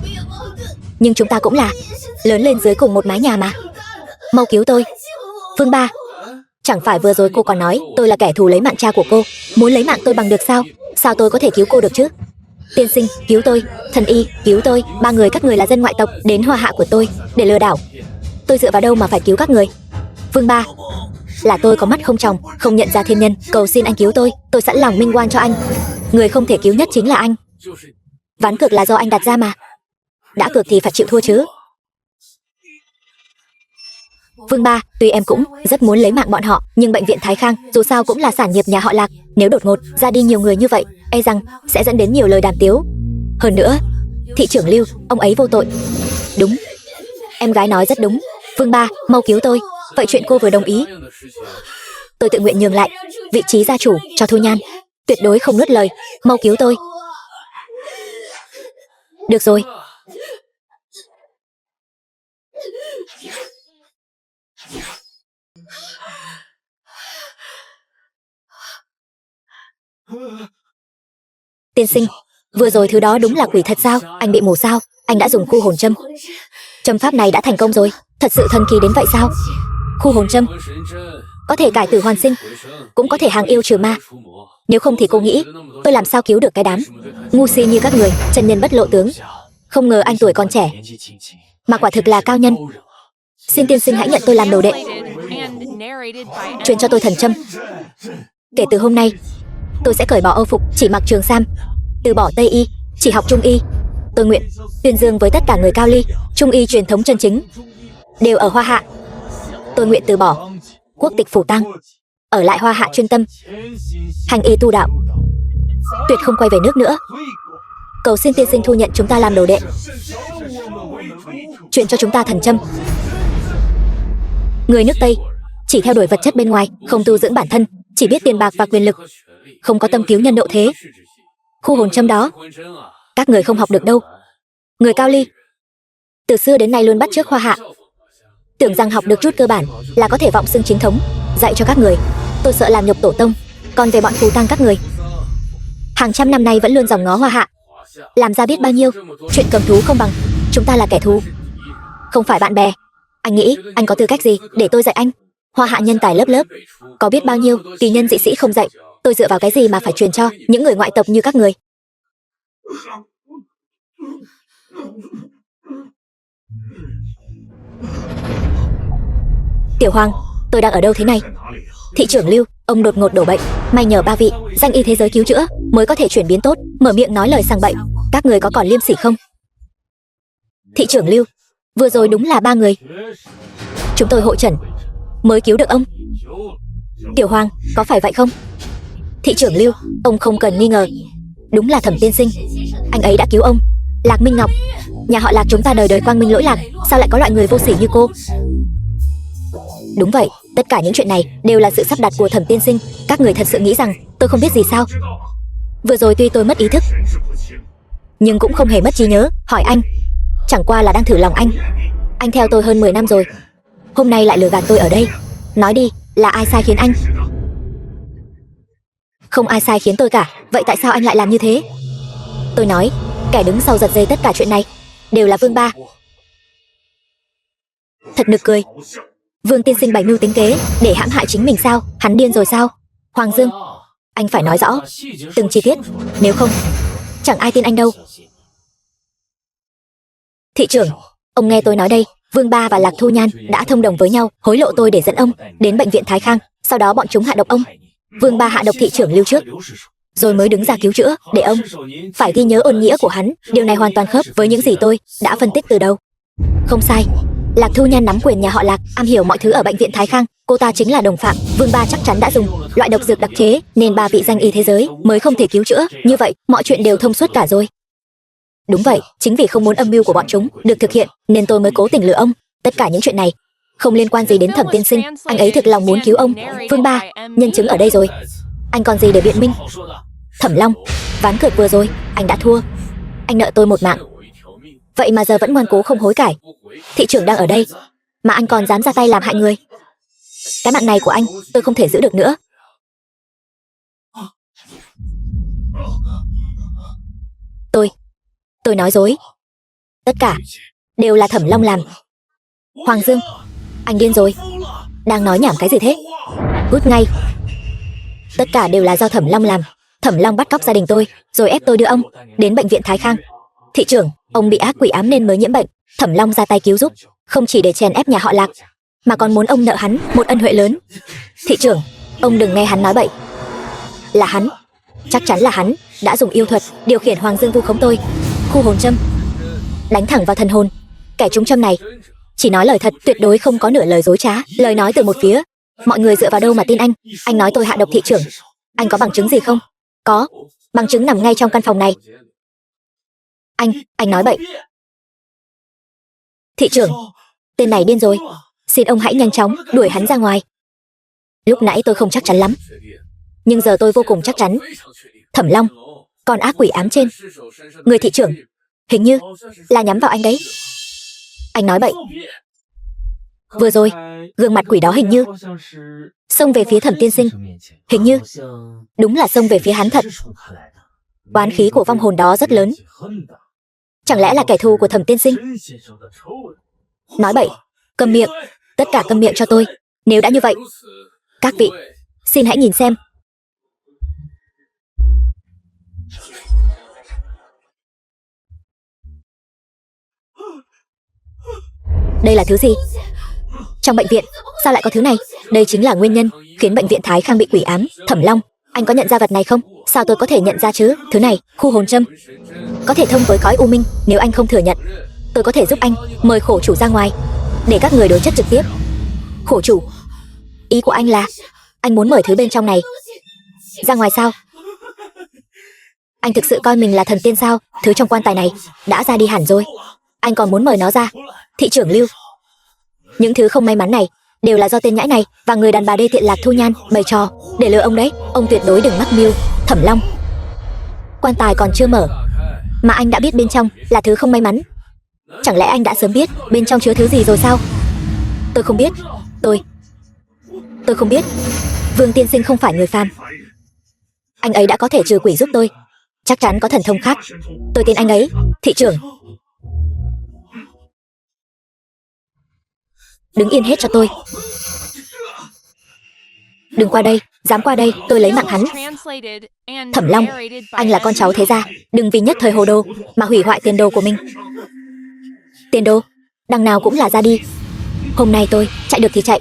nhưng chúng ta cũng là lớn lên dưới cùng một mái nhà mà. Mau cứu tôi. Vương Ba, chẳng phải vừa rồi cô còn nói tôi là kẻ thù lấy mạng cha của cô, muốn lấy mạng tôi bằng được sao? Sao tôi có thể cứu cô được chứ? Tiên sinh, cứu tôi. Thần y, cứu tôi. Ba người các người là dân ngoại tộc đến hoa hạ của tôi để lừa đảo. Tôi dựa vào đâu mà phải cứu các người? Vương Ba, là tôi có mắt không tròng, không nhận ra thiên nhân. Cầu xin anh cứu tôi sẵn lòng minh oan cho anh. Người không thể cứu nhất chính là anh. Ván cược là do anh đặt ra mà. Đã cược thì phải chịu thua chứ. Vương Ba, tuy em cũng rất muốn lấy mạng bọn họ, nhưng bệnh viện Thái Khang dù sao cũng là sản nghiệp nhà họ Lạc. Nếu đột ngột ra đi nhiều người như vậy, e rằng sẽ dẫn đến nhiều lời đàm tiếu. Hơn nữa, thị trưởng Lưu, ông ấy vô tội. Đúng, em gái nói rất đúng. Vương Ba, mau cứu tôi. Vậy chuyện cô vừa đồng ý, tôi tự nguyện nhường lại vị trí gia chủ cho Thu Nhan. Tuyệt đối không nuốt lời. Mau cứu tôi. Được rồi. Tiên sinh, vừa rồi thứ đó đúng là quỷ thật sao? Anh bị mù sao? Anh đã dùng khu hồn châm. Châm pháp này đã thành công rồi. Thật sự thần kỳ đến vậy sao? Khu hồn châm có thể cải tử hoàn sinh, cũng có thể hàng yêu trừ ma. Nếu không thì cô nghĩ tôi làm sao cứu được cái đám ngu si như các người, chân nhân bất lộ tướng. Không ngờ anh tuổi còn trẻ mà quả thực là cao nhân. Xin tiên sinh hãy nhận tôi làm đồ đệ, truyền cho tôi thần châm. Kể từ hôm nay, tôi sẽ cởi bỏ âu phục, chỉ mặc trường sam, từ bỏ tây y, chỉ học trung y. Tôi nguyện tuyên dương với tất cả người Cao Ly, trung y truyền thống chân chính đều ở Hoa Hạ. Tôi nguyện từ bỏ quốc tịch phủ tang, ở lại Hoa Hạ chuyên tâm hành y tu đạo, tuyệt không quay về nước nữa. Cầu xin tiên sinh thu nhận chúng ta làm đồ đệ, truyền cho chúng ta thần châm. Người nước Tây chỉ theo đuổi vật chất bên ngoài, không tu dưỡng bản thân, chỉ biết tiền bạc và quyền lực, không có tâm cứu nhân độ thế. Khu hồn châm đó các người không học được đâu. Người Cao Ly từ xưa đến nay luôn bắt chước Hoa Hạ, tưởng rằng học được chút cơ bản là có thể vọng xưng chính thống, dạy cho các người. Tôi sợ làm nhục tổ tông. Còn về bọn phù tang các người, hàng trăm năm nay vẫn luôn dòm ngó Hoa Hạ, làm ra biết bao nhiêu chuyện cầm thú không bằng. Chúng ta là kẻ thù, không phải bạn bè. Anh nghĩ anh có tư cách gì để tôi dạy anh? Hoa Hạ nhân tài lớp lớp, có biết bao nhiêu kỳ nhân dị sĩ không dạy. Tôi dựa vào cái gì mà phải truyền cho những người ngoại tộc như các người? Tiểu Hoàng, tôi đang ở đâu thế này? Thị trưởng Lưu, ông đột ngột đổ bệnh, may nhờ ba vị danh y thế giới cứu chữa mới có thể chuyển biến tốt. Mở miệng nói lời sang bậy, các người có còn liêm sỉ không? Thị trưởng Lưu, vừa rồi đúng là ba người chúng tôi hội trần mới cứu được ông. Tiểu Hoàng, có phải vậy không? Thị trưởng Lưu, ông không cần nghi ngờ, đúng là Thẩm tiên sinh, anh ấy đã cứu ông. Lạc Minh Ngọc, nhà họ Lạc chúng ta đời đời quang minh lỗi lạc, sao lại có loại người vô sỉ như cô? Đúng vậy, tất cả những chuyện này đều là sự sắp đặt của Thẩm tiên sinh. Các người thật sự nghĩ rằng tôi không biết gì sao? Vừa rồi tuy tôi mất ý thức, nhưng cũng không hề mất trí nhớ. Hỏi anh, chẳng qua là đang thử lòng anh. Anh theo tôi hơn 10 năm rồi, hôm nay lại lừa gạt tôi ở đây. Nói đi, là ai sai khiến anh? Không ai sai khiến tôi cả. Vậy tại sao anh lại làm như thế? Tôi nói, kẻ đứng sau giật dây tất cả chuyện này đều là Vương Ba. Thật nực cười. Vương tiên sinh bày mưu tính kế để hãm hại chính mình sao? Hắn điên rồi sao? Hoàng Dương, anh phải nói rõ từng chi tiết, nếu không chẳng ai tin anh đâu. Thị trưởng, ông nghe tôi nói đây. Vương Ba và Lạc Thu Nhan đã thông đồng với nhau hối lộ tôi để dẫn ông đến bệnh viện Thái Khang. Sau đó bọn chúng hạ độc ông. Vương Ba hạ độc thị trưởng Lưu trước, rồi mới đứng ra cứu chữa để ông phải ghi nhớ ơn nghĩa của hắn. Điều này hoàn toàn khớp với những gì tôi đã phân tích từ đầu. Không sai, Lạc Thu Nhan nắm quyền nhà họ Lạc, am hiểu mọi thứ ở bệnh viện Thái Khang. Cô ta chính là đồng phạm. Vương Ba chắc chắn đã dùng loại độc dược đặc chế, nên ba vị danh y thế giới mới không thể cứu chữa. Như vậy mọi chuyện đều thông suốt cả rồi. Đúng vậy, chính vì không muốn âm mưu của bọn chúng được thực hiện nên tôi mới cố tình lừa ông. Tất cả những chuyện này không liên quan gì đến Thẩm tiên sinh, anh ấy thực lòng muốn cứu ông. Vương Ba, nhân chứng ở đây rồi, anh còn gì để biện minh? Thẩm Long, ván cược vừa rồi anh đã thua, anh nợ tôi một mạng, vậy mà giờ vẫn ngoan cố không hối cải. Thị trưởng đang ở đây mà anh còn dám ra tay làm hại người. Cái mạng này của anh tôi không thể giữ được nữa. Tôi nói dối. Tất cả đều là Thẩm Long làm. Hoàng Dương, anh điên rồi. Đang nói nhảm cái gì thế? Cút ngay. Tất cả đều là do Thẩm Long làm. Thẩm Long bắt cóc gia đình tôi, rồi ép tôi đưa ông đến bệnh viện Thái Khang. Thị trưởng, ông bị ác quỷ ám nên mới nhiễm bệnh. Thẩm Long ra tay cứu giúp, không chỉ để chèn ép nhà họ Lạc, mà còn muốn ông nợ hắn một ân huệ lớn. Thị trưởng, ông đừng nghe hắn nói bậy. Là hắn, chắc chắn là hắn đã dùng yêu thuật điều khiển Hoàng Dương vu khống tôi. Khu hồn châm đánh thẳng vào thần hồn. Kẻ trúng châm này chỉ nói lời thật, tuyệt đối không có nửa lời dối trá. Lời nói từ một phía, mọi người dựa vào đâu mà tin anh? Anh nói tôi hạ độc thị trưởng, anh có bằng chứng gì không? Có, bằng chứng nằm ngay trong căn phòng này. Anh nói bậy. Thị trưởng, tên này điên rồi. Xin ông hãy nhanh chóng đuổi hắn ra ngoài. Lúc nãy tôi không chắc chắn lắm, nhưng giờ tôi vô cùng chắc chắn. Thẩm Long, con ác quỷ ám trên người thị trưởng, hình như là nhắm vào anh đấy. Anh nói bậy. Vừa rồi, gương mặt quỷ đó hình như xông về phía Thẩm tiên sinh. Hình như đúng là xông về phía hắn thật. Oán khí của vong hồn đó rất lớn. Chẳng lẽ là kẻ thù của Thẩm tiên sinh? Nói bậy. Câm miệng. Tất cả câm miệng cho tôi. Nếu đã như vậy, các vị, xin hãy nhìn xem. Đây là thứ gì? Trong bệnh viện, sao lại có thứ này? Đây chính là nguyên nhân khiến bệnh viện Thái Khang bị quỷ ám. Thẩm Long, anh có nhận ra vật này không? Sao tôi có thể nhận ra chứ? Thứ này, khu hồn châm, có thể thông với cõi u minh. Nếu anh không thừa nhận, tôi có thể giúp anh mời khổ chủ ra ngoài để các người đối chất trực tiếp. Khổ chủ? Ý của anh là anh muốn mời thứ bên trong này ra ngoài sao? Anh thực sự coi mình là thần tiên sao? Thứ trong quan tài này đã ra đi hẳn rồi, anh còn muốn mời nó ra? Thị trưởng Lưu, những thứ không may mắn này đều là do tên nhãi này và người đàn bà đê tiện Lạc Thu Nhan bày trò để lừa ông đấy. Ông tuyệt đối đừng mắc mưu. Thẩm Long, quan tài còn chưa mở mà anh đã biết bên trong là thứ không may mắn. Chẳng lẽ anh đã sớm biết bên trong chứa thứ gì rồi sao? Tôi không biết. Tôi không biết. Vương tiên sinh không phải người phàm. Anh ấy đã có thể trừ quỷ giúp tôi, chắc chắn có thần thông khác. Tôi tin anh ấy. Thị trưởng, đứng yên hết cho tôi. Đừng qua đây, dám qua đây, tôi lấy mạng hắn. Thẩm Long, anh là con cháu thế gia, đừng vì nhất thời hồ đồ mà hủy hoại tiền đồ của mình. Tiền đồ, đằng nào cũng là ra đi. Hôm nay tôi chạy được thì chạy,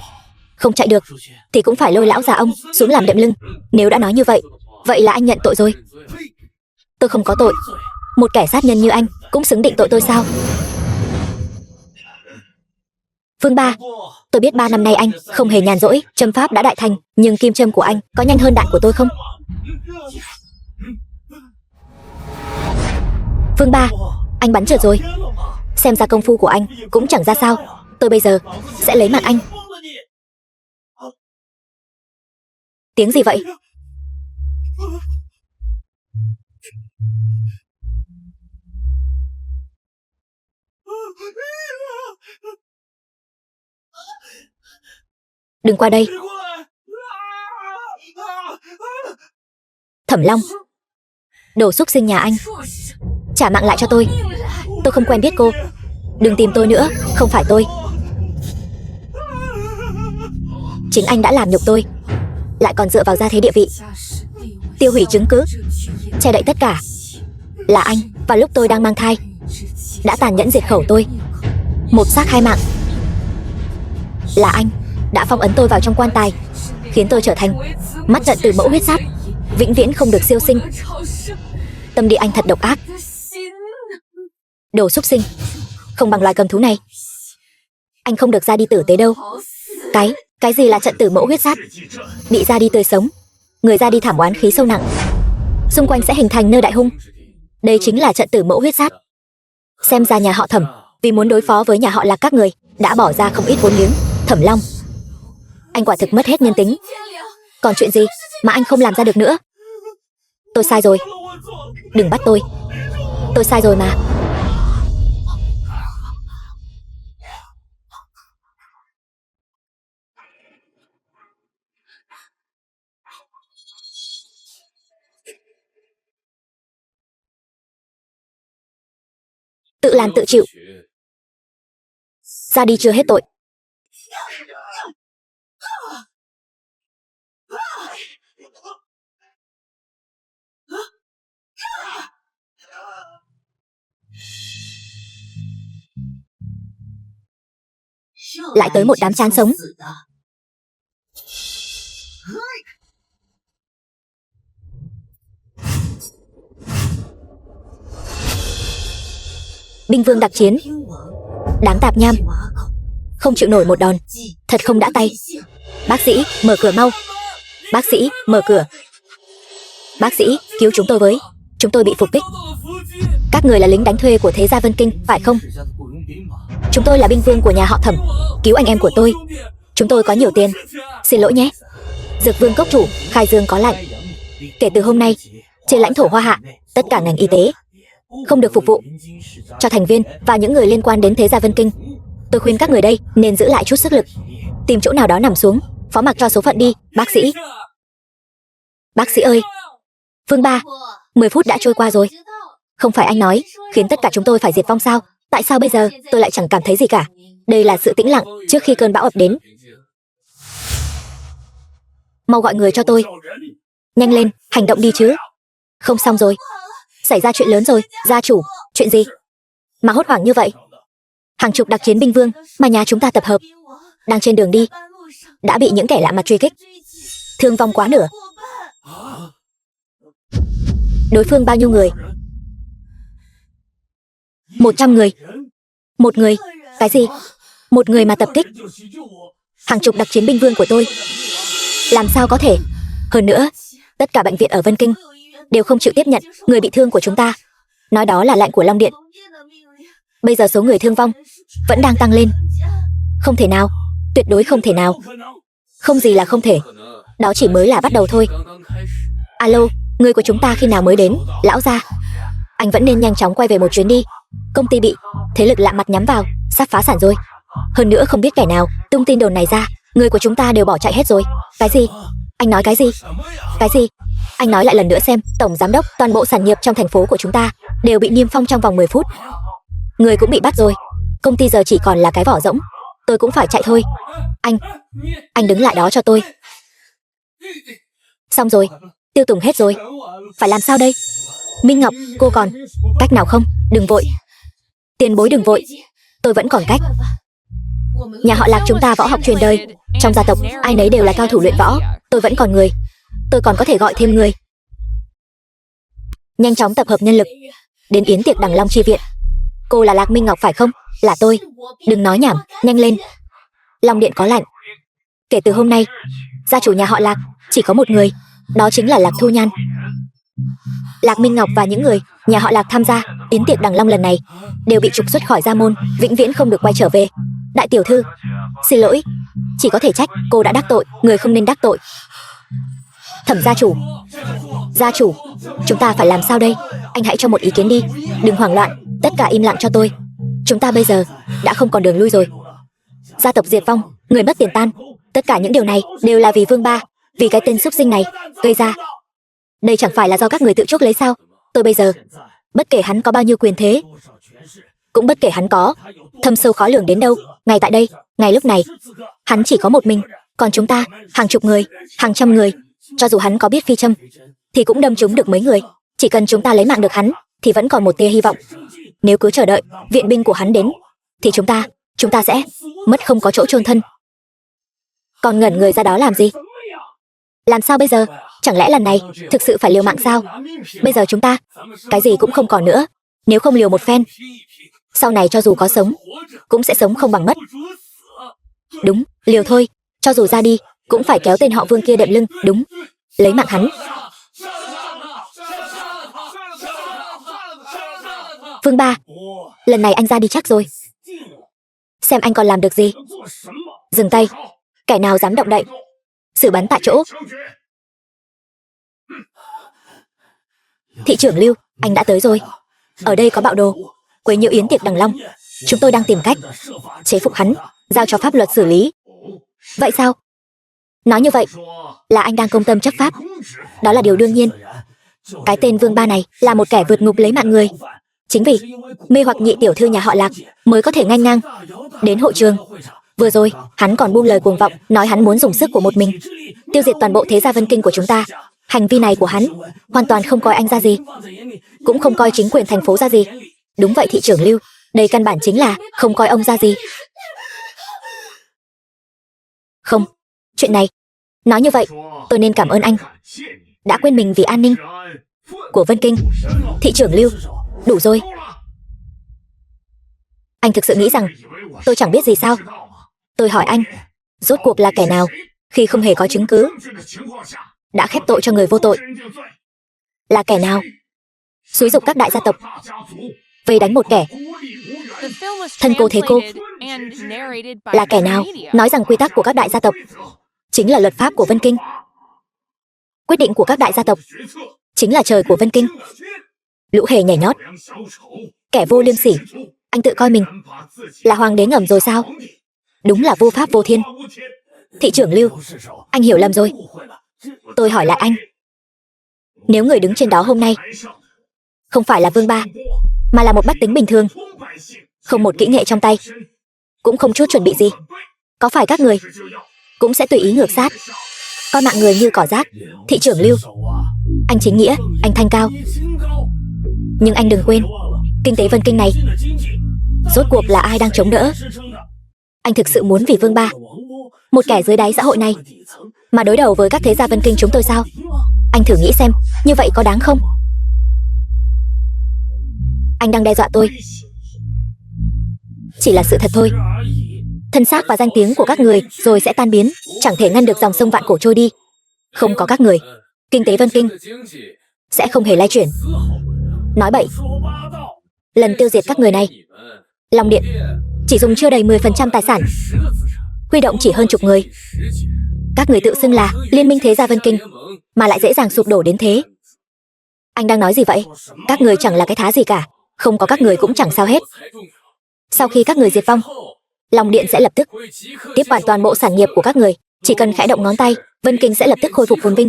không chạy được thì cũng phải lôi lão già ông xuống làm đệm lưng. Nếu đã nói như vậy, vậy là anh nhận tội rồi. Tôi không có tội. Một kẻ sát nhân như anh cũng xứng định tội tôi sao? Vương Ba, tôi biết 3 năm nay anh không hề nhàn rỗi, châm pháp đã đại thành, nhưng kim châm của anh có nhanh hơn đạn của tôi không? Vương Ba, anh bắn trượt rồi. Xem ra công phu của anh cũng chẳng ra sao. Tôi bây giờ sẽ lấy mạng anh. Tiếng gì vậy? Đừng qua đây. Thẩm Long, đồ xúc sinh nhà anh, trả mạng lại cho tôi. Tôi không quen biết cô. Đừng tìm tôi nữa, không phải tôi. Chính anh đã làm nhục tôi, lại còn dựa vào gia thế địa vị, tiêu hủy chứng cứ, che đậy tất cả. Là anh, và lúc tôi đang mang thai, đã tàn nhẫn diệt khẩu tôi, một xác hai mạng. Là anh đã phong ấn tôi vào trong quan tài, khiến tôi trở thành mắt trận từ mẫu huyết sát, vĩnh viễn không được siêu sinh. Tâm địa anh thật độc ác. Đồ xúc sinh, không bằng loài cầm thú này. Anh không được ra đi tử tế đâu. Cái gì là trận tử mẫu huyết sát? Bị ra đi tươi sống, người ra đi thảm oán khí sâu nặng, xung quanh sẽ hình thành nơi đại hung. Đây chính là trận tử mẫu huyết sát. Xem ra nhà họ Thẩm vì muốn đối phó với nhà họ Lạc các người đã bỏ ra không ít vốn liếng. Thẩm Long, anh quả thực mất hết nhân tính. Còn chuyện gì mà anh không làm ra được nữa? Tôi sai rồi. Đừng bắt tôi. Tôi sai rồi mà. Tự làm tự chịu. Ra đi chưa hết tội. Lại tới một đám chán sống. Binh vương đặc chiến. Đáng tạp nham. Không chịu nổi một đòn. Thật không đã tay. Bác sĩ, mở cửa mau. Bác sĩ, mở cửa. Bác sĩ, cứu chúng tôi với. Chúng tôi bị phục kích. Các người là lính đánh thuê của Thế gia Vân Kinh, phải không? Chúng tôi là binh vương của nhà họ Thẩm. Cứu anh em của tôi. Chúng tôi có nhiều tiền. Xin lỗi nhé. Dược vương cốc chủ, khai dương có lạnh. Kể từ hôm nay, trên lãnh thổ Hoa Hạ, tất cả ngành y tế không được phục vụ cho thành viên và những người liên quan đến Thế gia Vân Kinh. Tôi khuyên các người đây nên giữ lại chút sức lực, tìm chỗ nào đó nằm xuống, phó mặc cho số phận đi, bác sĩ. Bác sĩ ơi. Vương Ba, 10 phút đã trôi qua rồi. Không phải anh nói khiến tất cả chúng tôi phải diệt vong sao? Tại sao bây giờ tôi lại chẳng cảm thấy gì cả? Đây là sự tĩnh lặng trước khi cơn bão ập đến. Mau gọi người cho tôi. Nhanh lên, hành động đi chứ. Không xong rồi. Xảy ra chuyện lớn rồi, gia chủ. Chuyện gì mà hốt hoảng như vậy? Hàng chục đặc chiến binh vương mà nhà chúng ta tập hợp đang trên đường đi đã bị những kẻ lạ mặt truy kích, thương vong quá nửa. Đối phương bao nhiêu người? 100 người. Một người? Cái gì? Một người mà tập kích hàng chục đặc chiến binh vương của tôi? Làm sao có thể? Hơn nữa, tất cả bệnh viện ở Vân Kinh đều không chịu tiếp nhận người bị thương của chúng ta. Nói đó là lệnh của Long Điện. Bây giờ số người thương vong vẫn đang tăng lên. Không thể nào, tuyệt đối không thể nào. Không gì là không thể. Đó chỉ mới là bắt đầu thôi. Alo, người của chúng ta khi nào mới đến? Lão gia, anh vẫn nên nhanh chóng quay về một chuyến đi. Công ty bị thế lực lạ mặt nhắm vào, sắp phá sản rồi. Hơn nữa không biết kẻ nào tung tin đồn này ra, người của chúng ta đều bỏ chạy hết rồi. Cái gì? Anh nói cái gì? Cái gì? Anh nói lại lần nữa xem. Tổng giám đốc, toàn bộ sản nghiệp trong thành phố của chúng ta đều bị niêm phong trong vòng 10 phút. Người cũng bị bắt rồi. Công ty giờ chỉ còn là cái vỏ rỗng. Tôi cũng phải chạy thôi. Anh đứng lại đó cho tôi. Xong rồi, tiêu tùng hết rồi. Phải làm sao đây? Minh Ngọc, cô còn cách nào không? Đừng vội. Tiền bối đừng vội. Tôi vẫn còn cách. Nhà họ Lạc chúng ta võ học truyền đời. Trong gia tộc, ai nấy đều là cao thủ luyện võ. Tôi vẫn còn người. Tôi còn có thể gọi thêm người. Nhanh chóng tập hợp nhân lực đến yến tiệc Đằng Long chi viện. Cô là Lạc Minh Ngọc phải không? Là tôi. Đừng nói nhảm, nhanh lên. Long Điện có lệnh. Kể từ hôm nay, gia chủ nhà họ Lạc chỉ có một người. Đó chính là Lạc Thu Nhan. Lạc Minh Ngọc và những người nhà họ Lạc tham gia yến tiệc Đằng Long lần này đều bị trục xuất khỏi gia môn, vĩnh viễn không được quay trở về. Đại tiểu thư, xin lỗi. Chỉ có thể trách cô đã đắc tội người không nên đắc tội. Thẩm gia chủ. Gia chủ, chúng ta phải làm sao đây? Anh hãy cho một ý kiến đi. Đừng hoảng loạn, tất cả im lặng cho tôi. Chúng ta bây giờ đã không còn đường lui rồi. Gia tộc diệt vong, người mất tiền tan. Tất cả những điều này đều là vì Vương Ba, vì cái tên xúc sinh này gây ra. Đây chẳng phải là do các người tự chuốc lấy sao? Tôi bây giờ, bất kể hắn có bao nhiêu quyền thế, cũng bất kể hắn có thâm sâu khó lường đến đâu, ngay tại đây, ngay lúc này, hắn chỉ có một mình. Còn chúng ta, hàng chục người, hàng trăm người. Cho dù hắn có biết phi châm thì cũng đâm trúng được mấy người. Chỉ cần chúng ta lấy mạng được hắn thì vẫn còn một tia hy vọng. Nếu cứ chờ đợi viện binh của hắn đến thì chúng ta sẽ mất không có chỗ chôn thân. Còn ngẩn người ra đó làm gì? Làm sao bây giờ? Chẳng lẽ lần này thực sự phải liều mạng sao? Bây giờ chúng ta cái gì cũng không còn nữa. Nếu không liều một phen, sau này cho dù có sống cũng sẽ sống không bằng mất. Đúng, liều thôi. Cho dù ra đi cũng phải kéo tên họ Vương kia đệm lưng. Đúng, lấy mạng hắn. Vương Ba, lần này anh ra đi chắc rồi. Xem anh còn làm được gì. Dừng tay. Kẻ nào dám động đậy, xử bắn tại chỗ. Thị trưởng Lưu, anh đã tới rồi. Ở đây có bạo đồ quấy nhiễu yến tiệc Đằng Long. Chúng tôi đang tìm cách chế phục hắn, giao cho pháp luật xử lý. Vậy sao? Nói như vậy là anh đang công tâm chấp pháp. Đó là điều đương nhiên. Cái tên Vương Ba này là một kẻ vượt ngục lấy mạng người. Chính vì mê hoặc nhị tiểu thư nhà họ Lạc mới có thể nghênh ngang đến hội trường. Vừa rồi, hắn còn buông lời cuồng vọng, nói hắn muốn dùng sức của một mình tiêu diệt toàn bộ thế gia Vân Kinh của chúng ta. Hành vi này của hắn hoàn toàn không coi anh ra gì, cũng không coi chính quyền thành phố ra gì. Đúng vậy thị trưởng Lưu, đây căn bản chính là không coi ông ra gì. Không, chuyện này, nói như vậy, tôi nên cảm ơn anh đã quên mình vì an ninh của Vân Kinh. Thị trưởng Lưu, đủ rồi. Anh thực sự nghĩ rằng tôi chẳng biết gì sao? Tôi hỏi anh, rốt cuộc là kẻ nào khi không hề có chứng cứ đã khép tội cho người vô tội? Là kẻ nào xúi giục các đại gia tộc vây đánh một kẻ thân cô thế cô? Là kẻ nào nói rằng quy tắc của các đại gia tộc chính là luật pháp của Vân Kinh? Quyết định của các đại gia tộc chính là trời của Vân Kinh. Lũ hề nhảy nhót, kẻ vô liêm sỉ. Anh tự coi mình là hoàng đế ngầm rồi sao? Đúng là vô pháp vô thiên. Thị trưởng Lưu, anh hiểu lầm rồi. Tôi hỏi lại anh, nếu người đứng trên đó hôm nay không phải là Vương Ba, mà là một bách tính bình thường, không một kỹ nghệ trong tay, cũng không chút chuẩn bị gì, có phải các người cũng sẽ tùy ý ngược sát, coi mạng người như cỏ rác? Thị trưởng Lưu, anh chính nghĩa, anh thanh cao, nhưng anh đừng quên, kinh tế Vân Kinh này rốt cuộc là ai đang chống đỡ? Anh thực sự muốn vì Vương Ba, một kẻ dưới đáy xã hội này, mà đối đầu với các thế gia Vân Kinh chúng tôi sao? Anh thử nghĩ xem, như vậy có đáng không? Anh đang đe dọa tôi. Chỉ là sự thật thôi. Thân xác và danh tiếng của các người rồi sẽ tan biến, chẳng thể ngăn được dòng sông vạn cổ trôi đi. Không có các người, kinh tế Vân Kinh sẽ không hề lay chuyển. Nói bậy. Lần tiêu diệt các người này, Long Điện chỉ dùng chưa đầy 10% tài sản, huy động chỉ hơn chục người. Các người tự xưng là Liên minh Thế gia Vân Kinh, mà lại dễ dàng sụp đổ đến thế. Anh đang nói gì vậy? Các người chẳng là cái thá gì cả. Không có các người cũng chẳng sao hết. Sau khi các người diệt vong, Long Điện sẽ lập tức tiếp quản toàn bộ sản nghiệp của các người. Chỉ cần khẽ động ngón tay, Vân Kinh sẽ lập tức khôi phục phồn vinh.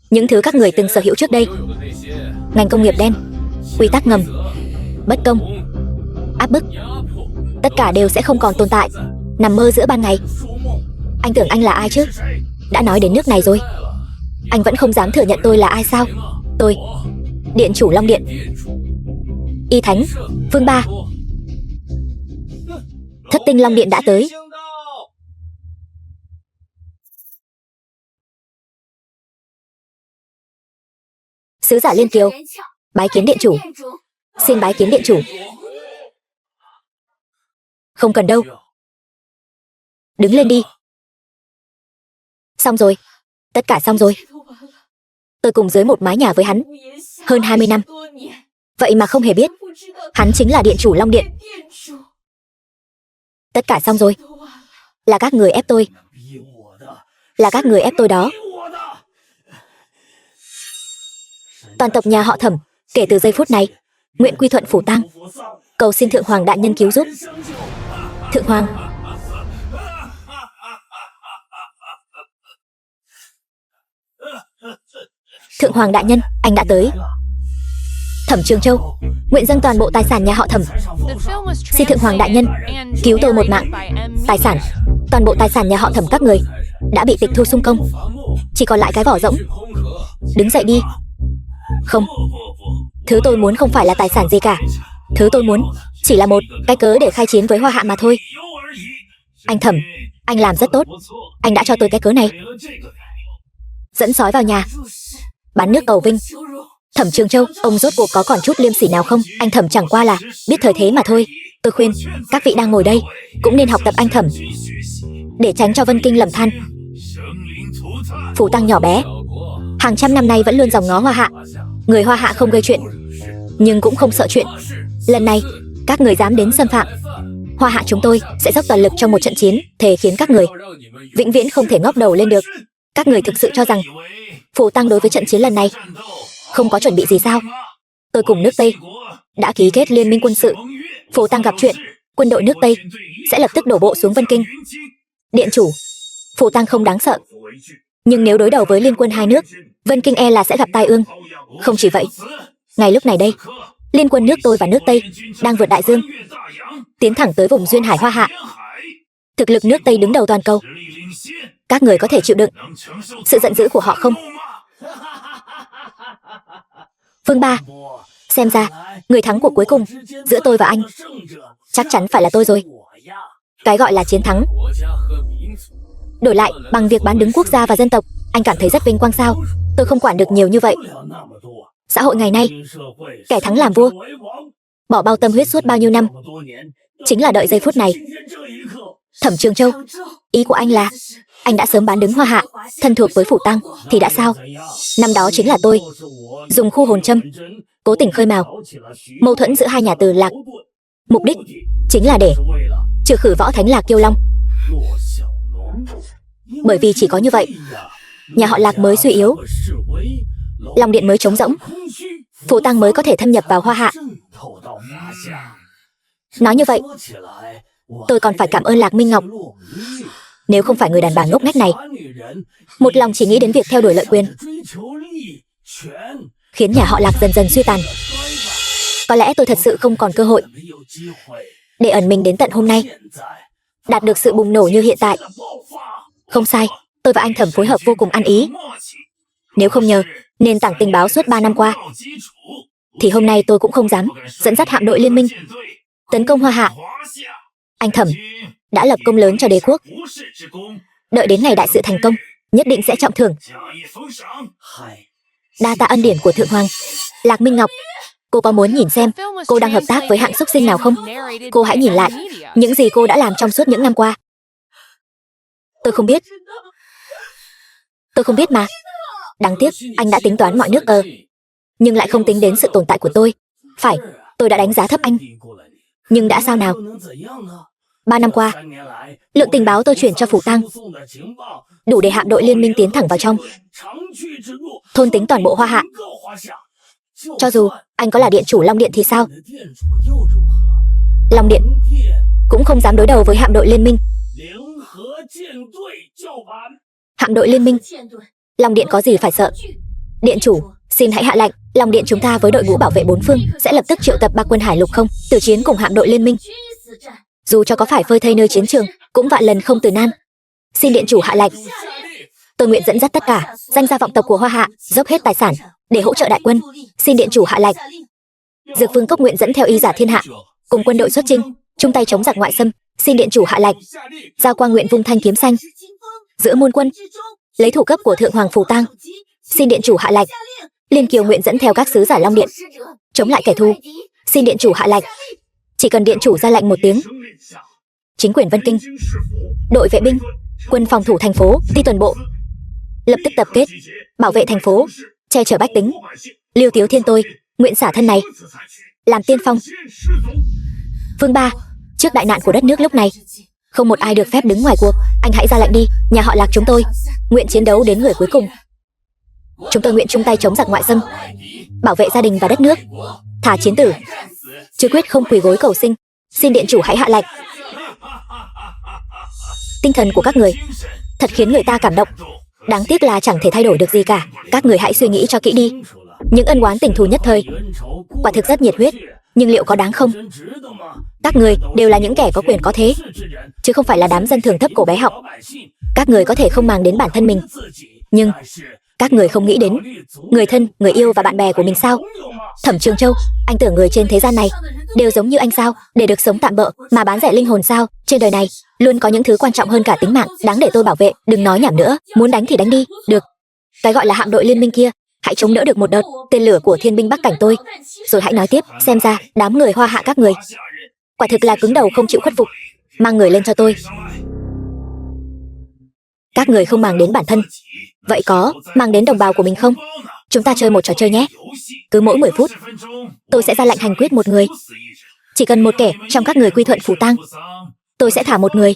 Những thứ các người từng sở hữu trước đây, ngành công nghiệp đen, quy tắc ngầm, bất công, áp bức, tất cả đều sẽ không còn tồn tại, nằm mơ giữa ban ngày. Anh tưởng anh là ai chứ? Đã nói đến nước này rồi, anh vẫn không dám thừa nhận tôi là ai sao? Tôi, Điện chủ Long Điện, Y Thánh, Vương Ba. Thất tinh Long Điện đã tới. Sứ giả Liên Kiều, bái kiến điện chủ. Xin bái kiến điện chủ. Không cần đâu. Đứng lên đi. Xong rồi. Tất cả xong rồi. Tôi cùng dưới một mái nhà với hắn hơn 20 năm. Vậy mà không hề biết hắn chính là điện chủ Long Điện. Tất cả xong rồi. Là các người ép tôi. Là các người ép tôi đó. Toàn tộc nhà họ Thẩm kể từ giây phút này nguyện quy thuận phủ tang, cầu xin Thượng Hoàng đại nhân cứu giúp. Thượng Hoàng. Thượng Hoàng đại nhân, anh đã tới. Thẩm Trường Châu nguyện dâng toàn bộ tài sản nhà họ Thẩm. Xin Thượng Hoàng đại nhân cứu tôi một mạng. Tài sản, toàn bộ tài sản nhà họ Thẩm các người đã bị tịch thu xung công, chỉ còn lại cái vỏ rỗng. Đứng dậy đi. Không, thứ tôi muốn không phải là tài sản gì cả. Thứ tôi muốn chỉ là một cái cớ để khai chiến với Hoa Hạ mà thôi. Anh Thẩm, anh làm rất tốt. Anh đã cho tôi cái cớ này. Dẫn sói vào nhà, bán nước cầu vinh. Thẩm Trường Châu, ông rốt cuộc có còn chút liêm sỉ nào không? Anh Thẩm chẳng qua là biết thời thế mà thôi. Tôi khuyên các vị đang ngồi đây cũng nên học tập anh Thẩm, để tránh cho Vân Kinh lầm than. Phủ tang nhỏ bé, hàng trăm năm nay vẫn luôn dòng ngó Hoa Hạ. Người Hoa Hạ không gây chuyện, nhưng cũng không sợ chuyện. Lần này các người dám đến xâm phạm Hoa Hạ, chúng tôi sẽ dốc toàn lực trong một trận chiến, thề khiến các người vĩnh viễn không thể ngóc đầu lên được. Các người thực sự cho rằng phủ tang đối với trận chiến lần này không có chuẩn bị gì sao? Tôi cùng nước Tây đã ký kết liên minh quân sự. Phủ tang gặp chuyện, quân đội nước Tây sẽ lập tức đổ bộ xuống Vân Kinh. Điện chủ, phủ tang không đáng sợ, nhưng nếu đối đầu với liên quân hai nước, Vân Kinh e là sẽ gặp tai ương. Không chỉ vậy, ngay lúc này đây, liên quân nước tôi và nước Tây đang vượt đại dương, tiến thẳng tới vùng duyên hải Hoa Hạ. Thực lực nước Tây đứng đầu toàn cầu. Các người có thể chịu đựng sự giận dữ của họ không? Vương Ba, xem ra người thắng cuộc cuối cùng giữa tôi và anh chắc chắn phải là tôi rồi. Cái gọi là chiến thắng đổi lại bằng việc bán đứng quốc gia và dân tộc, anh cảm thấy rất vinh quang sao? Tôi không quản được nhiều như vậy. Xã hội ngày nay, kẻ thắng làm vua, bỏ bao tâm huyết suốt bao nhiêu năm, chính là đợi giây phút này. Thẩm Trường Châu, ý của anh là anh đã sớm bán đứng Hoa Hạ, thân thuộc với Phủ Tăng, thì đã sao? Năm đó chính là tôi dùng khu hồn châm cố tình khơi mào mâu thuẫn giữa hai nhà Từ Lạc, mục đích chính là để trừ khử võ thánh Lạc Kiêu Long. Bởi vì chỉ có như vậy, nhà họ Lạc mới suy yếu, Long Điện mới trống rỗng, Phủ Tăng mới có thể thâm nhập vào Hoa Hạ. Nói như vậy, tôi còn phải cảm ơn Lạc Minh Ngọc. Nếu không phải người đàn bà ngốc nghếch này, một lòng chỉ nghĩ đến việc theo đuổi lợi quyền, khiến nhà họ Lạc dần dần suy tàn, có lẽ tôi thật sự không còn cơ hội để ẩn mình đến tận hôm nay, đạt được sự bùng nổ như hiện tại. Không sai, tôi và anh Thẩm phối hợp vô cùng ăn ý. Nếu không nhờ nền tảng tình báo suốt 3 năm qua, thì hôm nay tôi cũng không dám dẫn dắt hạm đội liên minh tấn công Hoa Hạ. Anh Thẩm đã lập công lớn cho đế quốc, đợi đến ngày đại sự thành công, nhất định sẽ trọng thưởng. Đa tạ ân điển của Thượng Hoàng. Lạc Minh Ngọc, cô có muốn nhìn xem cô đang hợp tác với hạng xúc sinh nào không? Cô hãy nhìn lại những gì cô đã làm trong suốt những năm qua. Tôi không biết. Tôi không biết mà. Đáng tiếc, anh đã tính toán mọi nước nhưng lại không tính đến sự tồn tại của tôi. Phải, tôi đã đánh giá thấp anh. Nhưng đã sao nào? 3 năm qua, lượng tình báo tôi chuyển cho Phủ Tăng đủ để hạm đội liên minh tiến thẳng vào trong, thôn tính toàn bộ Hoa Hạ. Cho dù anh có là điện chủ Long Điện thì sao? Long Điện cũng không dám đối đầu với hạm đội liên minh. Hạm đội liên minh, Long Điện có gì phải sợ? Điện chủ, xin hãy hạ lệnh. Long Điện chúng ta với đội ngũ bảo vệ bốn phương sẽ lập tức triệu tập ba quân hải lục không tử chiến cùng hạm đội liên minh. Dù cho có phải phơi thây nơi chiến trường, cũng vạn lần không từ nan. Xin điện chủ hạ lệnh. Tôi nguyện dẫn dắt tất cả danh gia vọng tộc của Hoa Hạ, dốc hết tài sản để hỗ trợ đại quân. Xin điện chủ hạ lệnh. Dược Vương Cốc nguyện dẫn theo y giả thiên hạ, cùng quân đội xuất chinh, chung tay chống giặc ngoại xâm. Xin điện chủ hạ lệnh. Giao Quang nguyện vung thanh kiếm xanh giữa môn quân, lấy thủ cấp của Thượng Hoàng Phủ Tăng. Xin điện chủ hạ lệnh. Liên Kiều nguyện dẫn theo các sứ giả Long Điện chống lại kẻ thù. Xin điện chủ hạ lệnh. Chỉ cần điện chủ ra lệnh một tiếng, chính quyền Vân Kinh, đội vệ binh, quân phòng thủ thành phố, ti tuần bộ lập tức tập kết bảo vệ thành phố, che chở bách tính. Liêu Tiếu Thiên tôi nguyện xả thân này làm tiên phong. Vương Ba, trước đại nạn của đất nước lúc này, không một ai được phép đứng ngoài cuộc. Anh hãy ra lệnh đi. Nhà họ Lạc chúng tôi nguyện chiến đấu đến người cuối cùng. Chúng tôi nguyện chung tay chống giặc ngoại xâm, bảo vệ gia đình và đất nước, thả chiến tử, chứ quyết không quỳ gối cầu sinh. Xin điện chủ hãy hạ lệnh. Tinh thần của các người thật khiến người ta cảm động. Đáng tiếc là chẳng thể thay đổi được gì cả. Các người hãy suy nghĩ cho kỹ đi. Những ân oán tình thù nhất thời quả thực rất nhiệt huyết, nhưng liệu có đáng không? Các người đều là những kẻ có quyền có thế, chứ không phải là đám dân thường thấp cổ bé họng. Các người có thể không màng đến bản thân mình, nhưng các người không nghĩ đến người thân, người yêu và bạn bè của mình sao? Thẩm Trường Châu, anh tưởng người trên thế gian này đều giống như anh sao? Để được sống tạm bợ mà bán rẻ linh hồn sao? Trên đời này luôn có những thứ quan trọng hơn cả tính mạng, đáng để tôi bảo vệ. Đừng nói nhảm nữa, muốn đánh thì đánh đi. Được, cái gọi là hạm đội liên minh kia, hãy chống đỡ được một đợt tên lửa của thiên binh Bắc Cảnh tôi, rồi hãy nói tiếp. Xem ra đám người Hoa Hạ các người quả thực là cứng đầu không chịu khuất phục. Mang người lên cho tôi. Các người không màng đến bản thân, vậy có mang đến đồng bào của mình không? Chúng ta chơi một trò chơi nhé. Cứ mỗi 10 phút tôi sẽ ra lệnh hành quyết một người. Chỉ cần một kẻ trong các người quy thuận Phủ Tăng, tôi sẽ thả một người.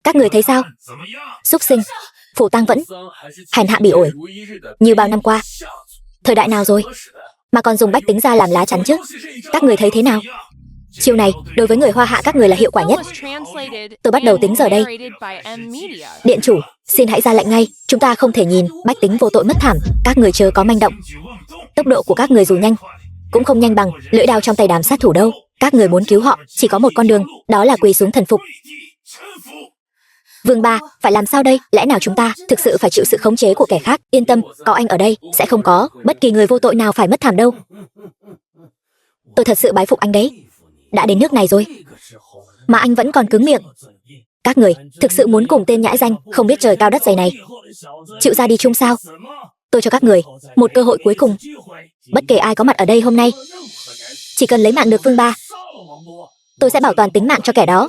Các người thấy sao? Súc sinh, Phủ Tăng vẫn hèn hạ bỉ ổi như bao năm qua. Thời đại nào rồi mà còn dùng bách tính ra làm lá chắn chứ? Các người thấy thế nào? Chiêu này đối với người Hoa Hạ các người là hiệu quả nhất. Tôi bắt đầu tính giờ đây. Điện chủ, xin hãy ra lệnh ngay. Chúng ta không thể nhìn bách tính vô tội mất thảm. Các người chớ có manh động. Tốc độ của các người dù nhanh cũng không nhanh bằng lưỡi đao trong tay đám sát thủ đâu. Các người muốn cứu họ, chỉ có một con đường, đó là quỳ xuống thần phục. Vương Ba, phải làm sao đây? Lẽ nào chúng ta thực sự phải chịu sự khống chế của kẻ khác? Yên tâm, có anh ở đây, sẽ không có bất kỳ người vô tội nào phải mất thảm đâu. Tôi thật sự bái phục anh đấy. Đã đến nước này rồi mà anh vẫn còn cứng miệng. Các người thực sự muốn cùng tên nhãi danh không biết trời cao đất dày này chịu ra đi chung sao? Tôi cho các người một cơ hội cuối cùng. Bất kể ai có mặt ở đây hôm nay, chỉ cần lấy mạng được Vương Ba, tôi sẽ bảo toàn tính mạng cho kẻ đó.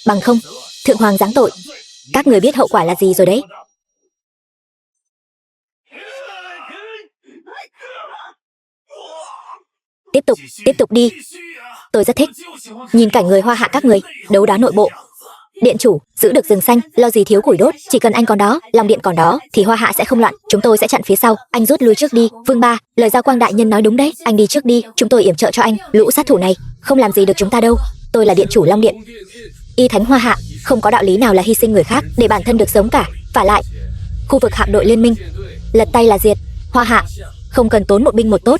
Bằng không, Thượng Hoàng giáng tội. Các người biết hậu quả là gì rồi đấy. Tiếp tục đi. Tôi rất thích nhìn cảnh người Hoa Hạ các người đấu đá nội bộ. Điện chủ, giữ được rừng xanh, lo gì thiếu củi đốt. Chỉ cần anh còn đó, Long Điện còn đó, thì Hoa Hạ sẽ không loạn. Chúng tôi sẽ chặn phía sau. Anh rút lui trước đi. Vương Ba, lời Giao Quang đại nhân nói đúng đấy. Anh đi trước đi, chúng tôi yểm trợ cho anh. Lũ sát thủ này không làm gì được chúng ta đâu. Tôi là điện chủ Long Điện, y thánh Hoa Hạ, không có đạo lý nào là hy sinh người khác để bản thân được sống cả. Vả lại, khu vực hạm đội liên minh, lật tay là diệt. Hoa Hạ không cần tốn một binh một tốt.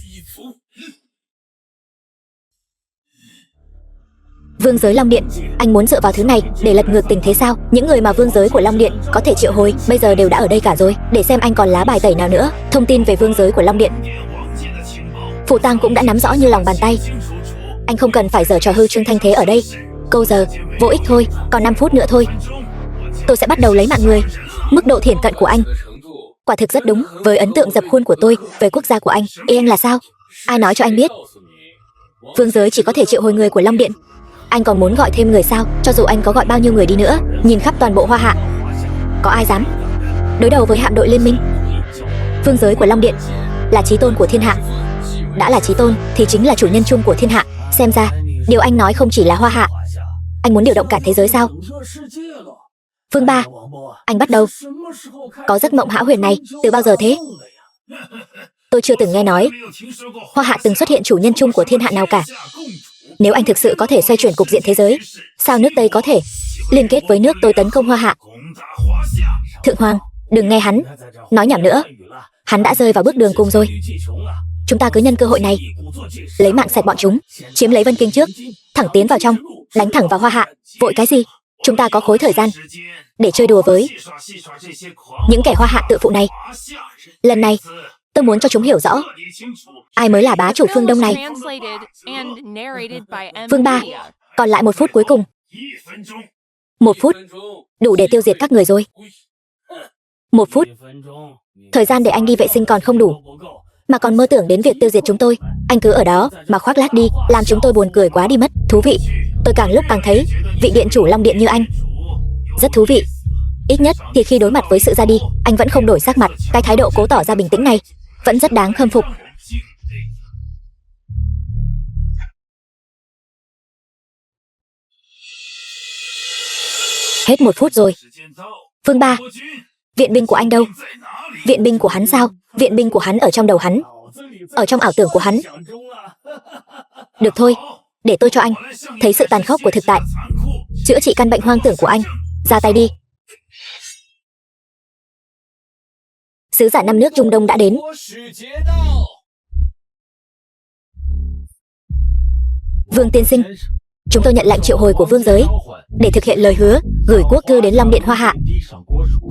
Vương giới Long Điện, anh muốn dựa vào thứ này để lật ngược tình thế sao? Những người mà vương giới của Long Điện có thể triệu hồi bây giờ đều đã ở đây cả rồi. Để xem anh còn lá bài tẩy nào nữa. Thông tin về vương giới của Long Điện, Phù Tang cũng đã nắm rõ như lòng bàn tay. Anh không cần phải giở trò hư trương thanh thế ở đây. Câu giờ vô ích thôi. Còn 5 phút nữa thôi, tôi sẽ bắt đầu lấy mạng người. Mức độ thiển cận của anh quả thực rất đúng với ấn tượng dập khuôn của tôi về quốc gia của anh. Ý anh là sao? Ai nói cho anh biết vương giới chỉ có thể triệu hồi người của Long Điện? Anh còn muốn gọi thêm người sao? Cho dù anh có gọi bao nhiêu người đi nữa, nhìn khắp toàn bộ Hoa Hạ, có ai dám đối đầu với hạm đội liên minh? Vương giới của Long Điện là chí tôn của thiên hạ. Đã là chí tôn thì chính là chủ nhân chung của thiên hạ. Xem ra điều anh nói không chỉ là Hoa Hạ. Anh muốn điều động cả thế giới sao? Vương Ba, anh bắt đầu có giấc mộng hão huyền này từ bao giờ thế? Tôi chưa từng nghe nói Hoa Hạ từng xuất hiện chủ nhân chung của thiên hạ nào cả. Nếu anh thực sự có thể xoay chuyển cục diện thế giới, sao nước Tây có thể liên kết với nước tôi tấn công Hoa Hạ? Thượng Hoàng, đừng nghe hắn nói nhảm nữa. Hắn đã rơi vào bước đường cùng rồi. Chúng ta cứ nhân cơ hội này lấy mạng sạch bọn chúng, chiếm lấy Vân Kinh trước, thẳng tiến vào trong, đánh thẳng vào Hoa Hạ. Vội cái gì? Chúng ta có khối thời gian để chơi đùa với những kẻ Hoa Hạ tự phụ này. Lần này tôi muốn cho chúng hiểu rõ ai mới là bá chủ phương Đông này. Vương Ba, còn lại 1 phút cuối cùng. 1 phút đủ để tiêu diệt các người rồi. 1 phút. Thời gian để anh đi vệ sinh còn không đủ, mà còn mơ tưởng đến việc tiêu diệt chúng tôi. Anh cứ ở đó mà khoác lác đi, làm chúng tôi buồn cười quá đi mất. Thú vị. Tôi càng lúc càng thấy vị điện chủ Long Điện như anh rất thú vị. Ít nhất thì khi đối mặt với sự ra đi, anh vẫn không đổi sắc mặt. Cái thái độ cố tỏ ra bình tĩnh này vẫn rất đáng khâm phục. Hết 1 phút rồi. Vương Ba, viện binh của anh đâu? Viện binh của hắn sao? Viện binh của hắn ở trong đầu hắn, ở trong ảo tưởng của hắn. Được thôi, để tôi cho anh thấy sự tàn khốc của thực tại, chữa trị căn bệnh hoang tưởng của anh. Ra tay đi. Sứ giả 5 nước Trung Đông đã đến. Vương tiên sinh, chúng tôi nhận lệnh triệu hồi của vương giới để thực hiện lời hứa gửi quốc thư đến Long Điện Hoa Hạ.